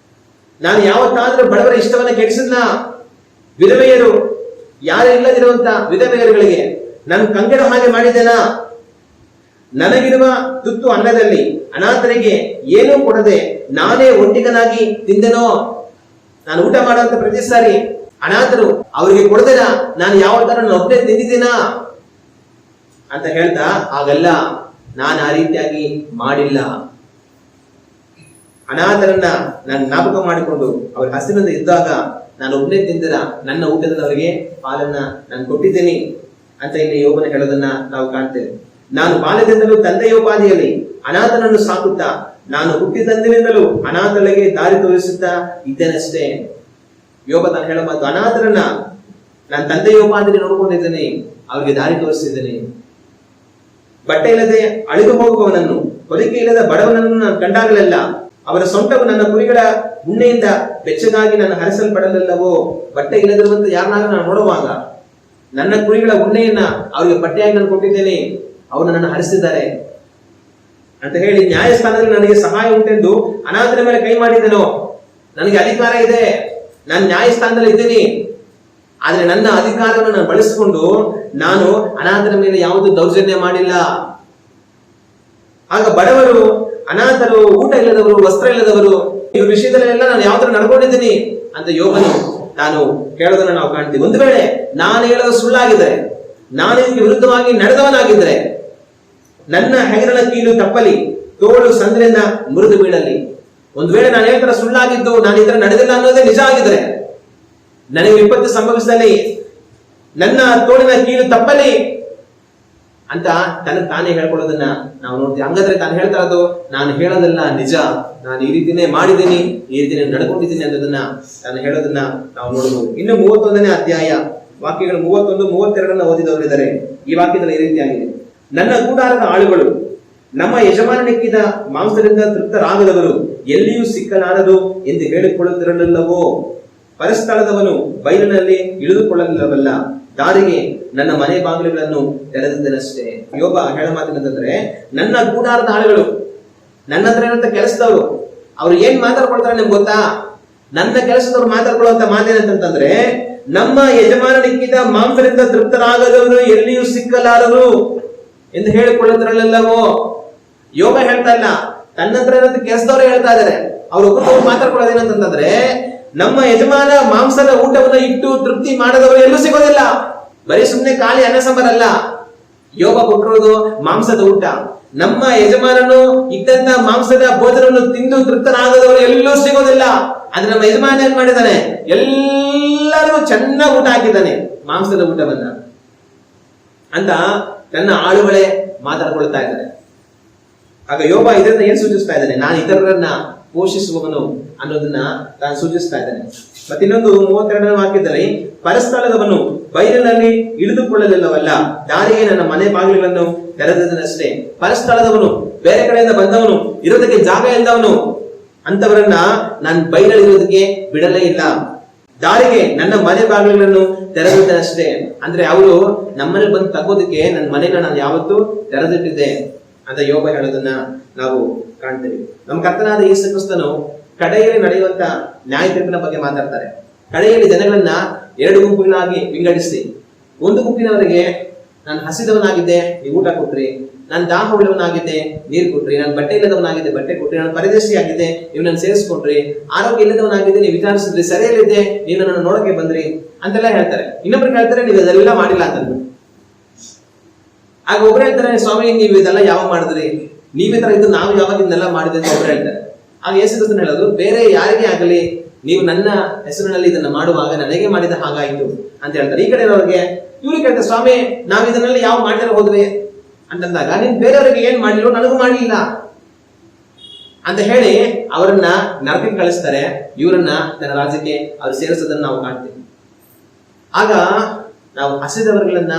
ನಾನು ಯಾವತ್ತಾದ್ರೂ ಬಡವರ ಇಷ್ಟವನ್ನ ಕೆಡಿಸಿದ್ನ? ವಿಧವೆಯರು ಯಾರು ಇಲ್ಲದಿರುವಂತ ವಿಧವೆಯರುಗಳಿಗೆ ನಾನು ಕಂಗೆಡ ಹಾಗೆ ಮಾಡಿದ್ದೇನಾ? ನನಗಿರುವ ತುತ್ತು ಅನ್ನದಲ್ಲಿ ಅನಾಥರಿಗೆ ಏನೂ ಕೊಡದೆ ನಾನೇ ಒಂಟಿಗನಾಗಿ ತಿಂದೆನೋ? ನಾನು ಊಟ ಮಾಡುವಂತ ಪ್ರತಿ ಸಾರಿ ಅನಾಥರು ಅವರಿಗೆ ಕೊಡದಿರ ನಾನು ಯಾವ ತರ ನನ್ನ ಒಬ್ಬನೇ ತಿಂದಿದ್ದೀನಾ ಅಂತ ಹೇಳ್ತಾ, ಹಾಗಲ್ಲ, ನಾನು ಆ ರೀತಿಯಾಗಿ ಮಾಡಿಲ್ಲ. ಅನಾಥರನ್ನ ನಾನು ಜ್ಞಾಪಕ ಮಾಡಿಕೊಂಡು ಅವ್ರ ಹಸಿವಿನಿಂದ ಇದ್ದಾಗ ನಾನು ಒಬ್ಬನೇ ತಿಂದಿರ ನನ್ನ ಊಟದಲ್ಲಿ ಅವರಿಗೆ ಪಾಲನ್ನ ನಾನು ಕೊಟ್ಟಿದ್ದೀನಿ ಅಂತ ಇಲ್ಲಿ ಯೋಬನ ಹೇಳೋದನ್ನ ನಾವು ಕಾಣ್ತೇವೆ. ನಾನು ಬಾಲ್ಯದಿಂದಲೂ ತಂದೆಯ ಉಪಾಧಿಯಲ್ಲಿ ಅನಾಥನನ್ನು ಸಾಕುತ್ತಾ ನಾನು ಹುಟ್ಟಿದಂದಿನಿಂದಲೂ ಅನಾಥರಿಗೆ ದಾರಿ ತೋರಿಸುತ್ತಾ ಇದ್ದೇನಷ್ಟೇ. ಯೋಬ ತಾನು ಹೇಳೋ ಮಾತು, ಅನಾಥರನ್ನ ನಾನು ತಂದೆಯ ಉಪಾಧಿಯಲ್ಲಿ ನೋಡ್ಕೊಂಡಿದ್ದೇನೆ, ಅವ್ರಿಗೆ ದಾರಿ ತೋರಿಸಿದ್ದೇನೆ. ಬಟ್ಟೆ ಇಲ್ಲದೆ ಅಳಿದು ಹೋಗುವವನನ್ನು, ಹೊಲಿಕೆ ಇಲ್ಲದ ಬಡವನನ್ನು ನಾನು ಕಂಡಾಗಲೆಲ್ಲ ಅವರ ಸೊಂಟವು ನನ್ನ ಕುರಿಗಳ ಉಣ್ಣೆಯಿಂದ ಬೆಚ್ಚಗಾಗಿ ನಾನು ಹರಿಸಲ್ಪಡಲಿಲ್ಲವೋ. ಬಟ್ಟೆ ಇಲ್ಲದಿರುವಂತ ಯಾರನ್ನಾಗ ನಾನು ನೋಡುವಾಗ ನನ್ನ ಕುರಿಗಳ ಉಣ್ಣೆಯನ್ನ ಅವರಿಗೆ ಬಟ್ಟೆಯಾಗಿ ನಾನು ಕೊಟ್ಟಿದ್ದೇನೆ, ಅವರು ನನ್ನನ್ನು ಹರಿಸಿದ್ದಾರೆ ಅಂತ ಹೇಳಿ, ನ್ಯಾಯಸ್ಥಾನದಲ್ಲಿ ನನಗೆ ಸಹಾಯ ಉಂಟೆಂದು ಅನಾಥರ ಮೇಲೆ ಕೈ ಮಾಡಿದೆನೋ. ನನಗೆ ಅಧಿಕಾರ ಇದೆ, ನಾನು ನ್ಯಾಯಸ್ಥಾನದಲ್ಲಿ ಇದ್ದೀನಿ, ಆದ್ರೆ ನನ್ನ ಅಧಿಕಾರವನ್ನು ನಾನು ಬಳಸಿಕೊಂಡು ನಾನು ಅನಾಥರ ಮೇಲೆ ಯಾವುದು ದೌರ್ಜನ್ಯ ಮಾಡಿಲ್ಲ. ಆಗ ಬಡವರು, ಅನಾಥರು, ಊಟ ಇಲ್ಲದವರು, ವಸ್ತ್ರ ಇಲ್ಲದವರು, ಇವ್ರ ವಿಷಯದಲ್ಲೆಲ್ಲ ನಾನು ಯಾವ ತರ ನಡ್ಕೊಂಡಿದ್ದೀನಿ ಅಂತ ಯೋಬನು ನಾನು ಹೇಳೋದನ್ನ ನಾವು ಕಾಣ್ತೀವಿ. ಒಂದು ವೇಳೆ ನಾನು ಹೇಳೋದು ಸುಳ್ಳಾಗಿದ್ರೆ, ನಾನು ಇದಕ್ಕೆ ವಿರುದ್ಧವಾಗಿ ನಡೆದವನಾಗಿದ್ರೆ, ನನ್ನ ಹೆಗರಣ ಕೀಲು ತಪ್ಪಲಿ, ತೋಳು ಸಂದ್ರಿಂದ ಮುರಿದು ಬೀಳಲಿ. ಒಂದು ವೇಳೆ ನಾನು ಹೇಳ್ತಾರ ಸುಳ್ಳಾಗಿದ್ದು, ನಾನು ಈ ತರ ನಡೆದಿಲ್ಲ ಅನ್ನೋದೇ ನಿಜ ಆಗಿದ್ರೆ, ನನಗೆ ವಿಪತ್ತು ಸಂಭವಿಸಲಿ, ನನ್ನ ತೋಳಿನ ಕೀಲು ತಪ್ಪಲಿ ಅಂತ ತಾನೇ ಹೇಳ್ಕೊಳ್ಳೋದನ್ನ ನಾವು ನೋಡ್ತೀವಿ. ಹಂಗಾದ್ರೆ ತಾನು ಹೇಳ್ತಾ ಇರೋದು, ನಾನು ಹೇಳೋದಲ್ಲ ನಿಜ, ನಾನು ಈ ರೀತಿನೇ ಮಾಡಿದ್ದೀನಿ, ಈ ರೀತಿ ನಡ್ಕೊಂಡಿದ್ದೀನಿ ಅನ್ನೋದನ್ನ ತಾನು ಹೇಳೋದನ್ನ ನಾವು ನೋಡಬಹುದು. ಇನ್ನು 31ನೇ ಅಧ್ಯಾಯ ವಾಕ್ಯಗಳು 31, 32 ಓದಿದವರಿದ್ದಾರೆ. ಈ ವಾಕ್ಯದಲ್ಲಿ ಈ ರೀತಿಯಾಗಿದೆ, ನನ್ನ ಕೂಡಾರದ ಆಳುಗಳು ನಮ್ಮ ಯಜಮಾನನಿಕ್ಕಿದ ಮಾಂಸದಿಂದ ತೃಪ್ತರಾಗದವರು ಎಲ್ಲಿಯೂ ಸಿಕ್ಕಲಾರದು ಎಂದು ಹೇಳಿಕೊಳ್ಳುತ್ತಿರಲಿಲ್ಲವೋ. ಪರಸ್ಥಳದವನು ಬಯಲಿನಲ್ಲಿ ಇಳಿದುಕೊಳ್ಳಲಿಲ್ಲವಲ್ಲ, ದಾರಿಗೆ ನನ್ನ ಮನೆ ಬಾಗಿಲುಗಳನ್ನು ತೆರೆದಿದ್ದನಷ್ಟೇ. ಯೋಬ ಹೇಳ ಮಾತೇನಂತಂದ್ರೆ, ನನ್ನ ಗೂಡಾರದ ಆಳುಗಳು, ನನ್ನ ಹತ್ರ ಇರುವಂತ ಕೆಲಸದವರು, ಅವ್ರು ಏನ್ ಮಾತಾಡ್ಕೊಳ್ತಾರೆ ನಿಮ್ಗೆ ಗೊತ್ತಾ? ನನ್ನ ಕೆಲಸದವ್ರು ಮಾತಾಡ್ಕೊಳ್ಳುವಂತ ಮಾತೇನಂತಂದ್ರೆ, ನಮ್ಮ ಯಜಮಾನನಿಕ್ಕಿದ ಮಾಂಸದಿಂದ ತೃಪ್ತರಾಗದವರು ಎಲ್ಲಿಯೂ ಸಿಕ್ಕಲಾರರು ಎಂದು ಹೇಳಿಕೊಳ್ಳುತ್ತಿರಲಿಲ್ಲವೋ. ಯೋಬ ಹೇಳ್ತಾ ಇಲ್ಲ, ತನ್ನ ಹತ್ರ ಇರೋದು ಕೆಲಸದವ್ರೆ ಹೇಳ್ತಾ ಇದಾರೆ. ಅವ್ರು ಮಾತಾಡ್ಕೊಳ್ಳೋದೇನಂತಂದ್ರೆ, ನಮ್ಮ ಯಜಮಾನ ಮಾಂಸದ ಊಟವನ್ನು ಇಟ್ಟು ತೃಪ್ತಿ ಮಾಡದವರು ಎಲ್ಲೂ ಸಿಗೋದಿಲ್ಲ. ಬರೀ ಸುಮ್ಮನೆ ಖಾಲಿ ಅನ್ನ ಸಾಂಬಾರಲ್ಲ, ಯೋಬ ಕೊಟ್ಟಿರೋದು ಮಾಂಸದ ಊಟ. ನಮ್ಮ ಯಜಮಾನನು ಇದ್ದಂತ ಮಾಂಸದ ಭೋಜನವನ್ನು ತಿಂದು ತೃಪ್ತರಾಗದವರು ಎಲ್ಲೂ ಸಿಗೋದಿಲ್ಲ. ಆದ್ರೆ ನಮ್ಮ ಯಜಮಾನ ಏನ್ ಮಾಡಿದ್ದಾನೆ, ಎಲ್ಲರೂ ಚೆನ್ನಾಗಿ ಊಟ ಹಾಕಿದ್ದಾನೆ, ಮಾಂಸದ ಊಟವನ್ನ ಅಂತ ತನ್ನ ಆಳುಗಳೇ ಮಾತಾಡ್ಕೊಳ್ತಾ ಇದ್ದಾರೆ. ಆಗ ಯೋಬ ಇದರಿಂದ ಏನ್ ಸೂಚಿಸ್ತಾ ಇದ್ದಾನೆ, ನಾನು ಇತರರನ್ನ ಪೋಷಿಸುವವನು ಅನ್ನೋದನ್ನ ನಾನು ಸೂಚಿಸ್ತಾ ಇದ್ದೇನೆ. ಮತ್ತೆ ಇನ್ನೊಂದು 32ನೇ ವಾಕ್ಯದಲ್ಲಿ, ಪರಸ್ಥಳದವನು ಬಯಲಿನಲ್ಲಿ ಇಳಿದುಕೊಳ್ಳಲಿಲ್ಲವಲ್ಲ, ದಾರಿಗೆ ನನ್ನ ಮನೆ ಬಾಗಿಲುಗಳನ್ನು ತೆರೆದನಷ್ಟೇ. ಪರಸ್ಥಳದವನು, ಬೇರೆ ಕಡೆಯಿಂದ ಬಂದವನು, ಇರೋದಕ್ಕೆ ಜಾಗ ಇಲ್ಲದವನು, ಅಂತವರನ್ನ ನಾನು ಬಯಲಲ್ಲಿರೋದಕ್ಕೆ ಬಿಡಲೇ ಇಲ್ಲ. ದಾರಿಗೆ ನನ್ನ ಮನೆ ಬಾಗಿಲುಗಳನ್ನು ತೆರೆದಷ್ಟೇ. ಅಂದ್ರೆ ಅವರು ನಮ್ಮಲ್ಲಿ ಬಂದು ತಗೋದಕ್ಕೆ ನನ್ನ ಮನೆನ ನಾನು ಯಾವತ್ತೂ ತೆರೆದಿಟ್ಟಿದ್ದೆ ಅಂತ ಯೋಬ ಹೇಳೋದನ್ನ ನಾವು ಕಾಣ್ತೇವೆ. ನಮ್ಮ ಕರ್ತನಾದ ಯೇಸು ಕ್ರಿಸ್ತನು ಕಡೆಯಲ್ಲಿ ನಡೆಯುವಂತ ನ್ಯಾಯ ತೀರ್ಪಿನ ಬಗ್ಗೆ ಮಾತಾಡ್ತಾರೆ. ಕಡೆಯಲ್ಲಿ ಜನಗಳನ್ನ 2 ಗುಂಪುಗಳಾಗಿ ವಿಂಗಡಿಸಿ, ಒಂದು ಗುಂಪಿನವರಿಗೆ ನಾನು ಹಸಿದವನಾಗಿದ್ದೆ, ನೀವು ಊಟ ಕೊಟ್ರಿ, ನಾನು ದಾಹ ಉಳ್ಳವನಾಗಿದ್ದೆ, ನೀರು ಕೊಟ್ರಿ, ನಾನು ಬಟ್ಟೆ ಇಲ್ಲದವನಾಗಿದ್ದೆ, ಬಟ್ಟೆ ಕೊಟ್ರಿ, ನಾನು ಪರದೇಶಿಯಾಗಿದ್ದೆ, ನೀವು ನನ್ನ ಸೇರಿಸ್ಕೊಂಡ್ರಿ, ಆರೋಗ್ಯ ಇಲ್ಲದವನಾಗಿದ್ದೆ, ನೀವು ವಿಚಾರಿಸಿದ್ರಿ, ಸರಿಯಲ್ಲಿದ್ದೆ, ನೀವು ನನ್ನ ನೋಡಕ್ಕೆ ಬಂದ್ರಿ ಅಂತೆಲ್ಲ ಹೇಳ್ತಾರೆ. ಇನ್ನೊಬ್ರು ಹೇಳ್ತಾರೆ, ನೀವು ಇದೆಲ್ಲ ಮಾಡಿಲ್ಲ ಅಂತಂದ್ರು. ಆಗ ಒಬ್ರು ಹೇಳ್ತಾರೆ, ಸ್ವಾಮಿ ನೀವು ಇದೆಲ್ಲ ಯಾವಾಗ ಮಾಡಿದ್ರಿ, ನೀವೇ ತರ ಇದ್ದು ನಾವು ಯಾವಾಗ ಇದನ್ನೆಲ್ಲ ಮಾಡಿದ್ರಿ ಅಂತ ಒಬ್ರು ಹೇಳ್ತಾರೆ. ಆಗ ಯೇಸು ಕ್ರಿಸ್ತನು ಹೇಳೋದು, ಬೇರೆ ಯಾರಿಗೇ ಆಗಲಿ ನೀವು ನನ್ನ ಹೆಸರಿನಲ್ಲಿ ಇದನ್ನ ಮಾಡುವಾಗ ನನಗೆ ಮಾಡಿದ ಹಾಗಾಯಿತು ಅಂತ ಹೇಳ್ತಾರೆ. ಈ ಕಡೆ ಇರೋರಿಗೆ ಇವ್ರಿಗೆ ಹೇಳ್ತಾರೆ, ಸ್ವಾಮಿ ನಾವ್ ಇದನ್ನೆಲ್ಲ ಯಾವ ಮಾಡಿದ್ರೆ ಹೋದ್ವಿ ಅಂತಂದಾಗ, ನೀನ್ ಬೇರೆಯವರಿಗೆ ಏನ್ ಮಾಡಿಲ್ಲ, ನನಗೂ ಮಾಡಲಿಲ್ಲ ಅಂತ ಹೇಳಿ ಅವರನ್ನ ನರಕಕ್ಕೆ ಕಳಿಸ್ತಾರೆ. ಇವರನ್ನ ತನ್ನ ರಾಜ್ಯಕ್ಕೆ ಅವ್ರು ಸೇರಿಸೋದನ್ನ ನಾವು ಕಾಣ್ತೀವಿ. ಆಗ ನಾವು ಹಸಿದವರುಗಳನ್ನ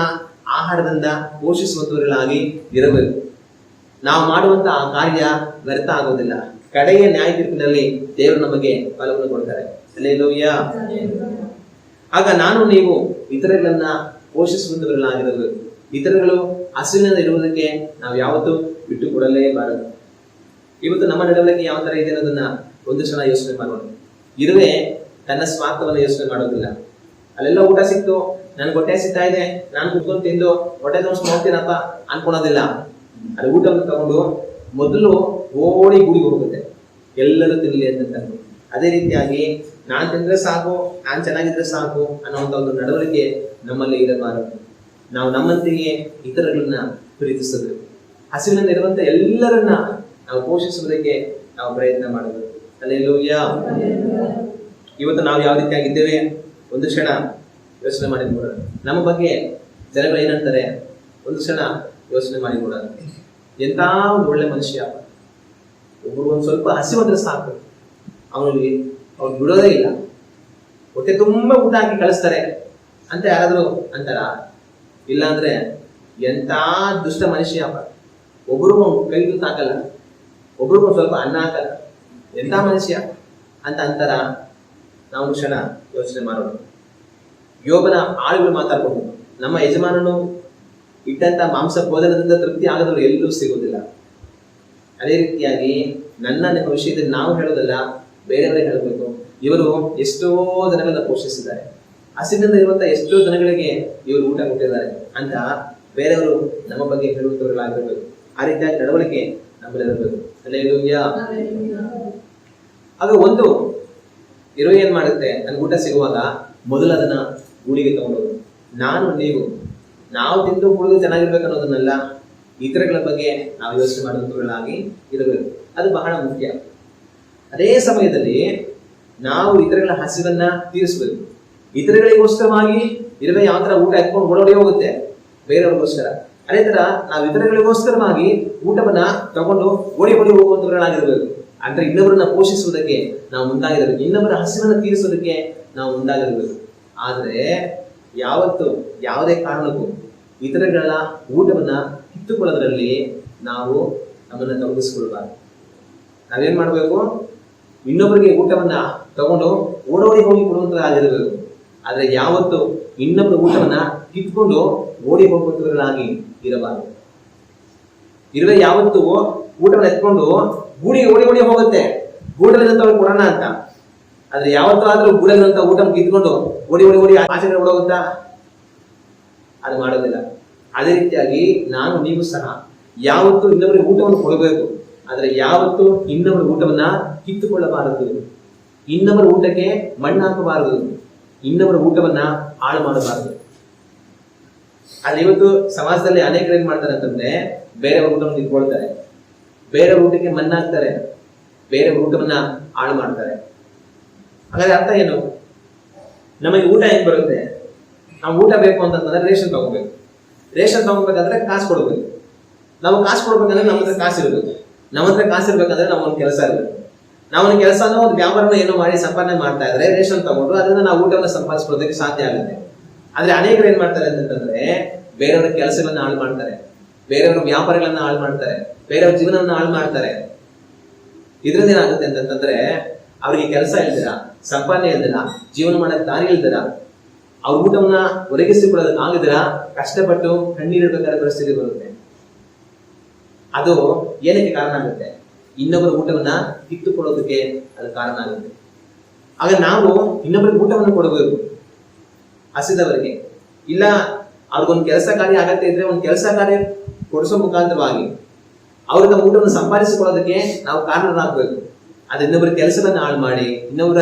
ಆಹಾರದಿಂದ ಪೋಷಿಸುವಂತವர்களಾಗಿ ಇರಬೇಕು. ನಾವು ಮಾಡುವಂತ ಆ ಕಾರ್ಯ ವ್ಯರ್ಥ ಆಗೋದಿಲ್ಲ. ಕಡೆಯ ನ್ಯಾಯ ತೀರ್ಪಿನಲ್ಲಿ ದೇವರು ನಮಗೆ ಫಲವನ್ನು ಕೊಡ್ತಾರೆ. ಹಲ್ಲೆಲೂಯಾ. ಆಗ ನಾನು ನೀವು ಇತರಗಳನ್ನ ಪೋಷಿಸುವಂತವர்களಾಗಿರಬೇಕು. ಇತರಗಳು ಹಸಿವಿನಿಂದ ಇರುವುದಕ್ಕೆ ನಾವು ಯಾವತ್ತೂ ಬಿಟ್ಟು ಕೊಡಲೇಬಾರದು. ಇವತ್ತು ನಮ್ಮ ನಡವಳಿಕೆ ಯಾವ ತರ ಇದೆ ಅನ್ನೋದನ್ನ ಒಂದು ಕ್ಷಣ ಯೋಚನೆ ಮಾಡೋಣ. ಇರುವೆ ತನ್ನ ಸ್ವಾರ್ಥವನ್ನು ಯೋಚನೆ ಮಾಡೋದಿಲ್ಲ. ಅಲ್ಲೆಲ್ಲ ಊಟ ಸಿಕ್ತು, ನನ್ಗೆ ಹೊಟ್ಟೆ ಸಿಗ್ತಾ ಇದೆ, ನಾನು ಕುತ್ಕೊಂಡು ತಿಂದು ಹೊಟ್ಟೆ ತುಂಬಿಸ್ಕೊಂಡು ಹೋಗ್ತೀನಪ್ಪ ಅನ್ಕೊಳೋದಿಲ್ಲ. ಅಲ್ಲಿ ಊಟವನ್ನು ತಗೊಂಡು ಮೊದಲು ಓಡಿ ಗುಡಿಗೆ ಹೋಗುತ್ತೆ, ಎಲ್ಲರೂ ತಿನ್ನಲಿ ಅಂತ. ಅದೇ ರೀತಿಯಾಗಿ ನಾನ್ ತಿಂದ್ರೆ ಸಾಕು, ನಾನ್ ಚೆನ್ನಾಗಿದ್ರೆ ಸಾಕು ಅನ್ನೋಂಥ ಒಂದು ನಡವಳಿಕೆ ನಮ್ಮಲ್ಲಿ ಇರಬಾರದು. ನಾವು ನಮ್ಮಂತೆಯೇ ಇತರಗಳನ್ನ ಪ್ರೀತಿಸಬೇಕು. ಹಸಿವಿನಿಂದ ಇರುವಂತ ಎಲ್ಲರನ್ನ ನಾವು ಪೋಷಿಸುವುದಕ್ಕೆ ನಾವು ಪ್ರಯತ್ನ ಮಾಡಬೇಕು. ಹಲ್ಲೆಲೂಯಾ. ಇವತ್ತು ನಾವು ಯಾವ ರೀತಿಯಾಗಿದ್ದೇವೆ ಒಂದು ಕ್ಷಣ ಯೋಚನೆ ಮಾಡಿ ನೋಡೋಣ. ನಮ್ಮ ಬಗ್ಗೆ ಜನಗಳು ಏನಂತಾರೆ ಒಂದು ಕ್ಷಣ ಯೋಚನೆ ಮಾಡಿ ನೋಡೋಣ. ಎಂತ ಒಂದು ಒಳ್ಳೆ ಮನುಷ್ಯ, ಒಬ್ಬರು ಒಂದು ಸ್ವಲ್ಪ ಹಸಿವಾದ್ರೆ ಸಾಕು ಅವನಿಗೆ ಅವ್ರು ಬಿಡೋದೇ ಇಲ್ಲ, ಹೊಟ್ಟೆ ತುಂಬಾ ಊಟ ಹಾಕಿ ಕಳಿಸ್ತಾರೆ ಅಂತ ಯಾರಾದ್ರೂ ಅಂತಾರ? ಇಲ್ಲ ಅಂದ್ರೆ ಎಂತ ದುಷ್ಟ ಮನುಷ್ಯ, ಒಬ್ರಿಗೂ ಕೈ ತುತ್ತು ಹಾಕಲ್ಲ, ಒಬ್ರಿಗೂ ಸ್ವಲ್ಪ ಅನ್ನ ಹಾಕಲ್ಲ, ಎಂತ ಮನುಷ್ಯ ಅಂತ ಅಂತಾರ? ನಾವು ಕ್ಷಣ ಯೋಚನೆ ಮಾಡೋಣ. ಯೋಬನ ಆಳುಗಳು ಮಾತಾಡ್ಕೊಂಡು ನಮ್ಮ ಯಜಮಾನನು ಇಟ್ಟಂತ ಮಾಂಸ ಭೋಜನದಿಂದ ತೃಪ್ತಿ ಆಗದವರು ಎಲ್ಲೂ ಸಿಗೋದಿಲ್ಲ. ಅದೇ ರೀತಿಯಾಗಿ ನಿಮ್ಮ ವಿಷಯದಲ್ಲಿ ನಾವು ಹೇಳೋದಲ್ಲ, ಬೇರೆಯವರೇ ಹೇಳಬೇಕು. ಇವರು ಎಷ್ಟೋ ಜನಗಳನ್ನ ಪೋಷಿಸಿದ್ದಾರೆ, ಹಸಿವಿನಿಂದ ಇರುವಂತ ಎಷ್ಟೋ ಜನಗಳಿಗೆ ಇವರು ಊಟ ಕೊಟ್ಟಿದ್ದಾರೆ ಅಂತ ಬೇರೆಯವರು ನಮ್ಮ ಬಗ್ಗೆ ಹೇಳುವಂತವர்களಾಗಿರ್ಬೇಕು. ಆ ರೀತಿಯಾಗಿ ನಡವಳಿಕೆ ನಮ್ಮಲ್ಲಿರಬೇಕು. ಹಲ್ಲೆಲೂಯಾ. ಆಗ ಒಂದು ಇರೋ ಏನ್ ಮಾಡುತ್ತೆ, ನನ್ಗೆ ಊಟ ಸಿಗುವಾಗ ಮೊದಲು ಅದನ್ನ ಗೂಡಿಗೆ ತಗೊಂಡೋದು. ನಾವು ತಿಂದು ಕುಡಿದು ಚೆನ್ನಾಗಿರ್ಬೇಕು ಅನ್ನೋದನ್ನೆಲ್ಲ, ಇತರಗಳ ಬಗ್ಗೆ ನಾವು ಯೋಚನೆ ಮಾಡುವಂತವர்களಾಗಿ ಇರಬೇಕು. ಅದು ಬಹಳ ಮುಖ್ಯ. ಅದೇ ಸಮಯದಲ್ಲಿ ನಾವು ಇತರಗಳ ಹಸಿವನ್ನ ತೀರಿಸಬೇಕು. ಇತರಗಳಿಗೋಸ್ಕರವಾಗಿ ಇರುವೆ ಯಾವ ತರ ಊಟ ಎತ್ಕೊಂಡು ಓಡೋಡಿ ಹೋಗುತ್ತೆ ಬೇರೆಯವ್ರಿಗೋಸ್ಕರ, ಅದೇ ತರ ನಾವು ಇತರಗಳಿಗೋಸ್ಕರವಾಗಿ ಊಟವನ್ನ ತಗೊಂಡು ಓಡಿ ಹೋಗುವಂತವர்களಾಗಿರ್ಬೇಕು. ಅಂದ್ರೆ ಇನ್ನೊಬ್ಬರನ್ನ ಪೋಷಿಸುವುದಕ್ಕೆ ನಾವು ಮುಂದಾಗಿರಬೇಕು, ಇನ್ನೊಬ್ಬರ ಹಸಿವನ್ನ ತೀರಿಸೋದಕ್ಕೆ ನಾವು ಮುಂದಾಗಿರ್ಬೇಕು. ಆದ್ರೆ ಯಾವತ್ತು ಯಾವುದೇ ಕಾರಣಕ್ಕೂ ಇತರಗಳ ಊಟವನ್ನ ಕಿತ್ತುಕೊಳ್ಳೋದ್ರಲ್ಲಿ ನಾವು ನಮ್ಮನ್ನ ತೊಡಗಿಸ್ಕೊಳ್ಬಾರ್ದು. ನಾವೇನ್ ಮಾಡ್ಬೇಕು, ಇನ್ನೊಬ್ಬರಿಗೆ ಊಟವನ್ನ ತಗೊಂಡು ಓಡೋಡಿ ಹೋಗಿ ಕೊಡುವಂತರಾಗಿರ್ಬೇಕು. ಆದ್ರೆ ಯಾವತ್ತು ಇನ್ನೊಬ್ಬರ ಊಟವನ್ನ ಕಿತ್ಕೊಂಡು ಓಡಿ ಹೋಗುವಂತವர்களಾಗಿ ಇರಬಾರದು. ಇರುವೆ ಯಾವತ್ತು ಊಟವನ್ನ ಎತ್ಕೊಂಡು ಗೂಡಿಗೆ ಓಡಿ ಹೋಗುತ್ತೆ, ಗೂಡಲಿನಂತವ್ರು ಕೊಡೋಣ ಅಂತ. ಆದ್ರೆ ಯಾವತ್ತಾದ್ರೂ ಗೂಡಲಿನಂತ ಊಟ ಕಿತ್ಕೊಂಡು ಓಡಿ ಆಚರಣೆ ಓಡೋಗುತ್ತಾ? ಅದು ಮಾಡೋದಿಲ್ಲ. ಅದೇ ರೀತಿಯಾಗಿ ನೀವು ಸಹ ಯಾವತ್ತು ಇನ್ನೊಬ್ಬರಿಗೆ ಊಟವನ್ನು ಕೊಡಬೇಕು, ಆದ್ರೆ ಯಾವತ್ತು ಇನ್ನೊಬ್ಬರ ಊಟವನ್ನ ಕಿತ್ತುಕೊಳ್ಳಬಾರದು, ಇನ್ನೊಬ್ಬರ ಊಟಕ್ಕೆ ಮಣ್ಣು ಹಾಕಬಾರದು, ಇನ್ನೊಬ್ಬರ ಊಟವನ್ನ ಹಾಳು ಮಾಡಬಾರದು. ಆದ್ರೆ ಇವತ್ತು ಸಮಾಜದಲ್ಲಿ ಅನೇಕರು ಏನ್ ಮಾಡ್ತಾರೆ ಅಂತಂದ್ರೆ, ಬೇರೆಯವ್ರ ಊಟವನ್ನು ಕಿತ್ಕೊಳ್ತಾರೆ, ಬೇರೆಯವ್ರ ಊಟಕ್ಕೆ ಮಣ್ಣು ಹಾಕ್ತಾರೆ, ಬೇರೆಯವ್ರ ಊಟವನ್ನ ಹಾಳು ಮಾಡ್ತಾರೆ. ಹಾಗಾದ್ರೆ ಅರ್ಥ ಏನು? ನಮಗೆ ಊಟ ಹೆಂಗ್ ಬರುತ್ತೆ? ನಾವು ಊಟ ಬೇಕು ಅಂತಂದ್ರೆ ರೇಷನ್ ತಗೋಬೇಕು. ರೇಷನ್ ತಗೋಬೇಕಾದ್ರೆ ಕಾಸು ಕೊಡ್ಬೇಕು. ನಾವು ಕಾಸು ಕೊಡ್ಬೇಕಂದ್ರೆ ನಮ್ಮ ಹತ್ರ ಕಾಸು ಇರಬೇಕು. ನಮ್ಮ ಹತ್ರ ಕಾಸು ಇರ್ಬೇಕಂದ್ರೆ ನಾವು ಒಂದು ಕೆಲಸ ಇರಬೇಕು. ನಾವೊಂದು ಕೆಲಸನೋ ಒಂದು ವ್ಯಾಪಾರನ ಏನೋ ಮಾಡಿ ಸಂಪಾದನೆ ಮಾಡ್ತಾ ಇದ್ರೆ ರೇಷನ್ ತಗೊಂಡು ಅದನ್ನ ನಾವು ಊಟವನ್ನು ಸಂಪಾದಿಸ್ಕೊಳ್ಳೋದಕ್ಕೆ ಸಾಧ್ಯ ಆಗುತ್ತೆ. ಆದ್ರೆ ಅನೇಕರು ಏನ್ ಮಾಡ್ತಾರೆ ಅಂತಂದ್ರೆ, ಬೇರೆಯವರ ಕೆಲಸಗಳನ್ನ ಹಾಳು ಮಾಡ್ತಾರೆ, ಬೇರೆಯವರ ವ್ಯಾಪಾರಗಳನ್ನ ಹಾಳು ಮಾಡ್ತಾರೆ, ಬೇರೆಯವ್ರ ಜೀವನವನ್ನ ಹಾಳು ಮಾಡ್ತಾರೆ. ಇದ್ರಿಂದ ಏನಾಗುತ್ತೆ ಅಂತಂದ್ರೆ, ಅವ್ರಿಗೆ ಕೆಲಸ ಇಲ್ದಿರ, ಸಂಪಾದನೆ ಇಲ್ದಿರ, ಜೀವನ ಮಾಡಕ್ ದಾರಿ ಇಲ್ದಿರ, ಅವ್ರ ಊಟವನ್ನ ಒದಗಿಸಿಕೊಳ್ಳೋದಕ್ಕೆ ಆಗದಿರ ಕಷ್ಟಪಟ್ಟು ಕಣ್ಣೀರಿಡಬೇಕಾದ ಪರಿಸ್ಥಿತಿ ಬರುತ್ತೆ. ಅದು ಏನಕ್ಕೆ ಕಾರಣ ಆಗುತ್ತೆ? ಇನ್ನೊಬ್ಬರ ಊಟವನ್ನ ಕಿತ್ತುಕೊಳ್ಳೋದಕ್ಕೆ ಅದು ಕಾರಣ ಆಗುತ್ತೆ. ಆಗ ನಾವು ಇನ್ನೊಬ್ಬರಿಗೆ ಊಟವನ್ನು ಕೊಡಬೇಕು, ಹಸಿದವರಿಗೆ. ಇಲ್ಲ ಅವ್ರಿಗೊಂದು ಕೆಲಸ ಕಾರ್ಯ ಅಗತ್ಯ ಇದ್ರೆ ಒಂದು ಕೆಲಸ ಕಾರ್ಯ ಕೊಡಿಸೋ ಮುಖಾಂತರವಾಗಿ ಅವ್ರಿಗೆ ಊಟವನ್ನು ಸಂಪಾದಿಸಿಕೊಳ್ಳೋದಕ್ಕೆ ನಾವು ಕಾರಣರಾಗಬೇಕು. ಅದು ಇನ್ನೊಬ್ಬರ ಕೆಲಸವನ್ನ ಹಾಳು ಮಾಡಿ, ಇನ್ನೊಬ್ಬರ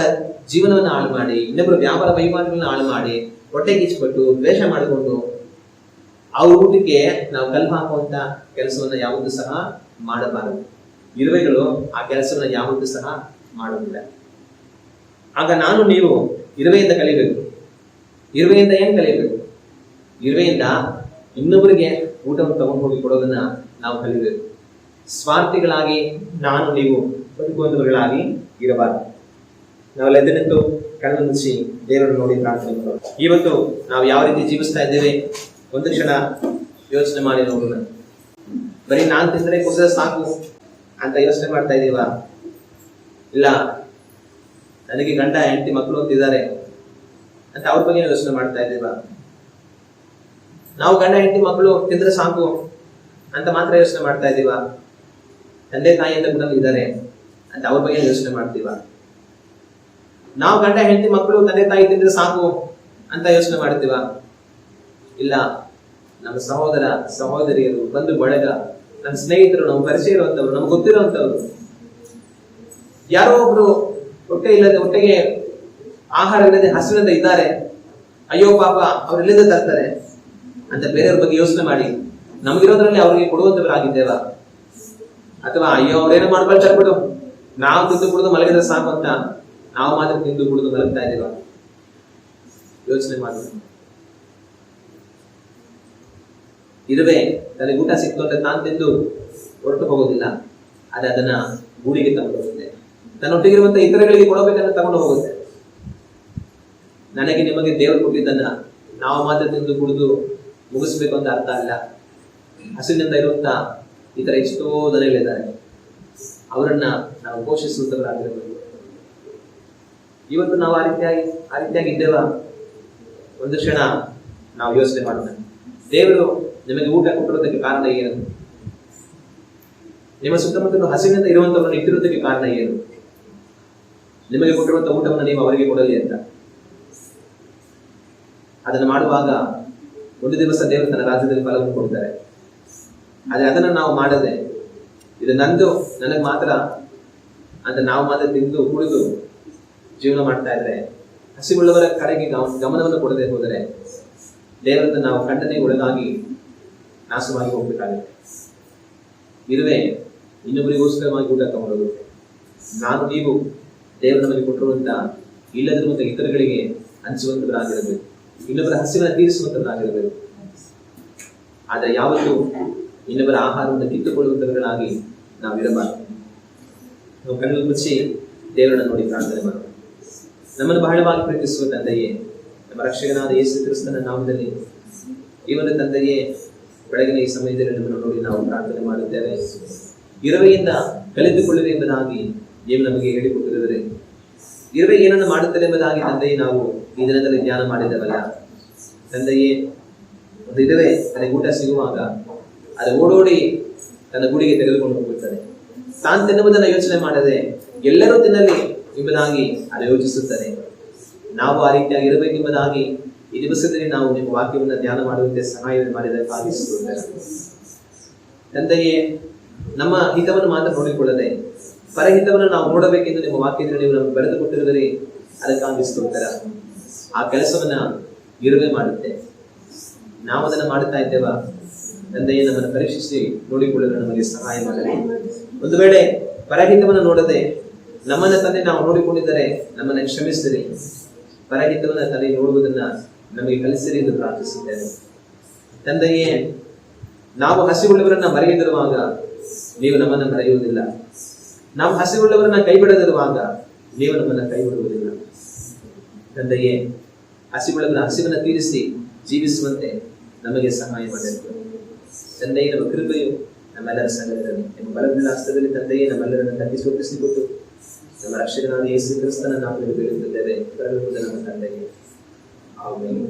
ಜೀವನವನ್ನು ಹಾಳು ಮಾಡಿ, ಇನ್ನೊಬ್ಬರ ವ್ಯಾಪಾರ ವಹಿವಾಟುಗಳನ್ನ ಹಾಳು ಮಾಡಿ, ಹೊಟ್ಟೆ ಕಿಚ್ಚಿಬಿಟ್ಟು ದ್ವೇಷ ಮಾಡಿಕೊಂಡು ಅವ್ರ ಊಟಕ್ಕೆ ನಾವು ಕಲ್ಲು ಹಾಕುವಂತ ಕೆಲಸವನ್ನ ಯಾವತ್ತೂ ಸಹ ಮಾಡಬಾರದು. ಇರುವೆಗಳು ಆ ಕೆಲಸವನ್ನ ಯಾವತ್ತೂ ಸಹ ಮಾಡೋದಿಲ್ಲ. ಆಗ ನೀವು ಇರುವೆಯಿಂದ ಕಲಿಬೇಕು. ಇರುವೆಯಿಂದ ಏನ್ ಕಲಿಬೇಕು? ಇರುವೆಯಿಂದ ಇನ್ನೊಬ್ಬರಿಗೆ ಊಟವನ್ನು ತಗೊಂಡು ಹೋಗಿ ಕೊಡೋದನ್ನ ನಾವು ಕಲಿಬೇಕು. ಸ್ವಾರ್ಥಿಗಳಾಗಿ ನೀವು ಬದುಕುವಂತವர்களಾಗಿ ಇರಬಾರದು. ನಾವೆಲ್ಲ ಎದ್ದು ನಿಂತು ಕಣ್ಣು ಮುಚ್ಚಿ ದೇವರನ್ನು ನೋಡಿ ಪ್ರಾರ್ಥನೆ ಮಾಡೋಣ. ಇವತ್ತು ನಾವು ಯಾವ ರೀತಿ ಜೀವಿಸ್ತಾ ಇದ್ದೇವೆ ಒಂದು ಕ್ಷಣ ಯೋಚನೆ ಮಾಡಿ ನೋಡೋಣ. ಬರೀ ನಾನು ತಿಂದ್ರೆ ಕುಡಿದ್ರೆ ಸಾಕು ಅಂತ ಯೋಚನೆ ಮಾಡ್ತಾ ಇದೀವ? ಇಲ್ಲ, ನನಗೆ ಗಂಡ ಹೆಂಡತಿ ಮಕ್ಕಳು ಅಂತಿದ್ದಾರೆ ಅಂತ ಅವ್ರ ಬಗ್ಗೆ ಯೋಚನೆ ಮಾಡ್ತಾ ಇದ್ದೀವ? ನಾವು ಗಂಡ ಹೆಂಡತಿ ಮಕ್ಕಳು ತಿಂದ್ರೆ ಸಾಕು ಅಂತ ಮಾತ್ರ ಯೋಚನೆ ಮಾಡ್ತಾ ಇದ್ದೀವ? ತಂದೆ ತಾಯಿ ಅಂತ ಕೂಡ ಇದ್ದಾರೆ ಅಂತ ಅವ್ರ ಬಗ್ಗೆ ಯೋಚನೆ ಮಾಡ್ತೀವ? ನಾವು ಗಂಡ ಹೆಂಡತಿ ಮಕ್ಕಳು ತಂದೆ ತಾಯಿ ತಿಂದ್ರೆ ಸಾಕು ಅಂತ ಯೋಚನೆ ಮಾಡ್ತೀವ? ಇಲ್ಲ, ನಮ್ಮ ಸಹೋದರ ಸಹೋದರಿಯರು, ಬಂಧು ಬಳಗ, ನಮ್ಮ ಸ್ನೇಹಿತರು, ನಮ್ಮ ಪರಿಚಯ ಇರುವಂತವ್ರು, ನಮ್ಗೆ ಗೊತ್ತಿರುವಂತವ್ರು, ಯಾರೋ ಒಬ್ರು ಹೊಟ್ಟೆಗೆ ಆಹಾರ ಇಲ್ಲದೆ ಹಸಿವಿನಿಂದ ಇದ್ದಾರೆ, ಅಯ್ಯೋ ಪಾಪ ಅವರೆಲ್ಲಿಂದ ತರ್ತಾರೆ ಅಂತ ಬೇರೆಯವ್ರ ಬಗ್ಗೆ ಯೋಚನೆ ಮಾಡಿ ನಮಗಿರೋದ್ರಲ್ಲಿ ಅವರಿಗೆ ಕೊಡುವಂತವರಾಗಿದ್ದೇವಾ? ಅಥವಾ ಅಯ್ಯೋ ಅವ್ರೇನೋ ಮಾಡ್ಕೊಳ್ತಾರೆ ಬಿಡು, ನಾವು ತಿಂದು ಕುಡಿದು ಮಲಗಿದ್ರೆ ಸಾಕು ಅಂತ ನಾವು ಮಾತ್ರ ತಿಂದು ಕುಡಿದು ಮಲಗ್ತಾ ಇದ್ದೇವ? ಯೋಚನೆ ಮಾಡಿ. ಇರುವೆ ತನಗೆ ಊಟ ಸಿಕ್ತು ಅಂತ ತಾನು ತಿಂದು ಹೊರಟು ಹೋಗೋದಿಲ್ಲ, ಆದ್ರೆ ಅದನ್ನ ಗೂಡಿಗೆ ತಗೊಂಡು ಹೋಗುತ್ತೆ, ತನ್ನೊಟ್ಟಿಗಿರುವಂತ ಇತರಗಳಿಗೆ ಕೊಡಬೇಕಂತ ತಗೊಂಡು ಹೋಗುತ್ತೆ. ನನಗೆ ನಿಮಗೆ ದೇವರು ಕೊಟ್ಟಿದ್ದನ್ನ ನಾವು ಮಾತ್ರ ತಿಂದು ಕುಡಿದು ಮುಗಿಸ್ಬೇಕು ಅಂತ ಅರ್ಥ ಅಲ್ಲ. ಹಸಿವಿನಿಂದ ಇರುವಂತ ಇತರ ಎಷ್ಟೋ ಜನಗಳಿದ್ದಾರೆ, ಅವರನ್ನ ನಾವು ಪೋಷಿಸುವಂತವರಾಗಿರಬೇಕು. ಇವತ್ತು ನಾವು ಆ ರೀತಿಯಾಗಿ ಇದ್ದೇವಾ? ಒಂದು ಕ್ಷಣ ನಾವು ಯೋಚನೆ ಮಾಡೋಣ. ದೇವರು ನಿಮಗೆ ಊಟ ಕೊಟ್ಟಿರೋದಕ್ಕೆ ಕಾರಣ ಏನು? ನಿಮ್ಮ ಸುತ್ತಮುತ್ತಲು ಹಸಿವಿನಿಂದ ಇರುವಂತವರನ್ನು ಇಟ್ಟಿರೋದಕ್ಕೆ ಕಾರಣ ಏನು? ನಿಮಗೆ ಕೊಟ್ಟಿರುವಂತಹ ಊಟವನ್ನು ನೀವು ಅವರಿಗೆ ಕೊಡಲಿ ಅಂತ. ಅದನ್ನು ಮಾಡುವಾಗ ಒಂದು ದಿವಸ ದೇವರು ತನ್ನ ರಾಜ್ಯದಲ್ಲಿ ಫಲವನ್ನು ಕೊಡ್ತಾರೆ. ಆದ್ರೆ ಅದನ್ನು ನಾವು ಮಾಡದೆ ಇದು ನಂದು, ನನಗೆ ಮಾತ್ರ ಅಂತ ನಾವು ಮಾತ್ರ ತಿಂದು ಕುಡಿದು ಜೀವನ ಮಾಡ್ತಾ ಇದ್ರೆ, ಹಸಿವುಳ್ಳವರ ಕಡೆಗೆ ಗಮನವನ್ನು ಕೊಡದೆ ಹೋದರೆ ದೇವರನ್ನು ನಾವು ಖಂಡನೆಗೆ ಒಳಗಾಗಿ ನಾಶವಾಗಿ ಹೋಗ್ಬೇಕಾಗುತ್ತೆ. ಇರುವೆ ಇನ್ನೊಬ್ಬರಿಗೋಸ್ಕರವಾಗಿ ಊಟ ತಗೊಂಡೋಗುತ್ತೆ. ನಾನು ನೀವು ದೇವರು ನಮಗೆ ಕೊಟ್ಟಿರುವಂತ ಇಲ್ಲದಿರುವಂತ ಇತರಗಳಿಗೆ ಹಂಚುವಂತವರಾಗಿರಬೇಕು, ಇನ್ನೊಬ್ಬರ ಹಸಿವನ್ನು ತೀರಿಸುವಂತವರಾಗಿರಬೇಕು. ಆದರೆ ಯಾವತ್ತೂ ಇನ್ನೊಬ್ಬರ ಆಹಾರವನ್ನು ಕಿತ್ತುಕೊಳ್ಳುವಂತವರಾಗಿ ನಾವಿರಬಾರದು. ನಾವು ಕಣ್ಣು ಮುಚ್ಚಿ ದೇವರನ್ನು ನೋಡಿ ಪ್ರಾರ್ಥನೆ ಮಾಡೋಣ. ನಮ್ಮನ್ನು ಬಹಳವಾಗಿ ಪ್ರೀತಿಸುವ ತಂದೆಯೇ, ನಮ್ಮ ರಕ್ಷಕನಾದ ಯೇಸು ಕ್ರಿಸ್ತನ ನಾಮದಲ್ಲಿ ಈ ಒಂದು ತಂದೆಯೇ, ಬೆಳಗಿನ ಈ ಸಮಯದಲ್ಲಿ ನಮ್ಮನ್ನು ನೋಡಿ ನಾವು ಪ್ರಾರ್ಥನೆ ಮಾಡುತ್ತೇವೆ. ಇರುವೆಯಿಂದ ಕಲಿತುಕೊಳ್ಳಿರಿ ಎಂಬುದಾಗಿ ನೀವು ನಮಗೆ ಹೇಳಿಕೊಟ್ಟಿರುವುದೇ. ಇರುವೆ ಏನನ್ನು ಮಾಡುತ್ತದೆ ಎಂಬುದಾಗಿ ತಂದೆಯೇ ನಾವು ಈ ದಿನದಲ್ಲಿ ಧ್ಯಾನ ಮಾಡಿದವಲ್ಲ. ತಂದೆಯೇ, ಒಂದು ಇರುವೆ ತನಗೆ ಊಟ ಸಿಗುವಾಗ ಅದು ಓಡೋಡಿ ತನ್ನ ಗೂಡಿಗೆ ತೆಗೆದುಕೊಂಡು ಹೋಗುತ್ತದೆ. ತಾನು ತಿನ್ನುವುದನ್ನು ಯೋಚನೆ ಮಾಡದೆ ಎಲ್ಲರೂ ತಿನ್ನಲಿ ಎಂಬುದಾಗಿ ಅದು ಯೋಚಿಸುತ್ತದೆ. ನಾವು ಆ ರೀತಿಯಾಗಿ ಇರಬೇಕೆಂಬುದಾಗಿ ಈ ದಿವಸದಲ್ಲಿ ನಾವು ನಿಮ್ಮ ವಾಕ್ಯವನ್ನು ಧ್ಯಾನ ಮಾಡುವಂತೆ ಸಹಾಯ ಮಾಡಿದ್ದಕ್ಕಾಗಿ ಸ್ತೋತ್ರ. ತಂದೆಯೇ, ನಮ್ಮ ಹಿತವನ್ನು ಮಾತ್ರ ನೋಡಿಕೊಳ್ಳದೆ ಪರಹಿತವನ್ನು ನಾವು ನೋಡಬೇಕೆಂದು ನಿಮ್ಮ ವಾಕ್ಯದಲ್ಲಿ ನೀವು ನಮಗೆ ಬರೆದು ಕೊಟ್ಟಿರುವುದರಿ, ಅದಕ್ಕಾಗಿ ಸ್ತೋತ್ರ. ಆ ಕೆಲಸವನ್ನ ಇರುವೆ ಮಾಡುತ್ತೆ, ನಾವು ಅದನ್ನು ಮಾಡುತ್ತಾ ಇದ್ದೇವಾ? ತಂದೆಯೇ, ನಮ್ಮನ್ನು ಪರೀಕ್ಷಿಸಿ ನೋಡಿಕೊಳ್ಳಲು ನಮಗೆ ಸಹಾಯ ಮಾಡಲಿ. ಒಂದು ವೇಳೆ ಪರಹಿತವನ್ನು ನೋಡದೆ ನಮ್ಮನ್ನ ತಂದೆ ನಾವು ನೋಡಿಕೊಂಡಿದ್ದರೆ ನಮ್ಮನ್ನು ಕ್ಷಮಿಸಿರಿ. ಪರಹಿತವನ್ನ ತಂದೆ ನೋಡುವುದನ್ನ ನಮಗೆ ಕಲಿಸಿರಿ ಎಂದು ಪ್ರಾರ್ಥಿಸುತ್ತೇವೆ. ತಂದೆಯೇ, ನಾವು ಹಸಿವುಳ್ಳವರನ್ನ ಮರೆಯದಿರುವಾಗ ನೀವು ನಮ್ಮನ್ನು ಮರೆಯುವುದಿಲ್ಲ. ನಾವು ಹಸಿವುಳ್ಳವರನ್ನ ಕೈಬಿಡದಿರುವಾಗ ನೀವು ನಮ್ಮನ್ನು ಕೈಬಿಡುವುದಿಲ್ಲ. ತಂದೆಯೇ, ಹಸಿವುಳ್ಳವರ ಹಸಿವನ್ನು ತೀರಿಸಿ ಜೀವಿಸುವಂತೆ ನಮಗೆ ಸಹಾಯ ಮಾಡಬೇಕು. ತಂದೆಯೇ, ನಮ್ಮ ಕೃಪೆಯು ನಮ್ಮೆಲ್ಲರ ಸಂಗತಿಯಲ್ಲಿ ನಿಮ್ಮ ಬಲವಿಲ್ಲ ಹಸ್ತದಲ್ಲಿ ತಂದೆಯೇ ನಮ್ಮೆಲ್ಲರನ್ನು ತಂದೆ ಸೋಪಿಸಿಕೊಟ್ಟು ನಮ್ಮ ರಕ್ಷಕನಾದ ಯೇಸು ಕ್ರಿಸ್ತನ ನಾಮದಲ್ಲಿ ಬೇಡುತ್ತಿದ್ದೇವೆ. ನಮ್ಮ ತಂದೆಯೇ, ಆಮೆನ್.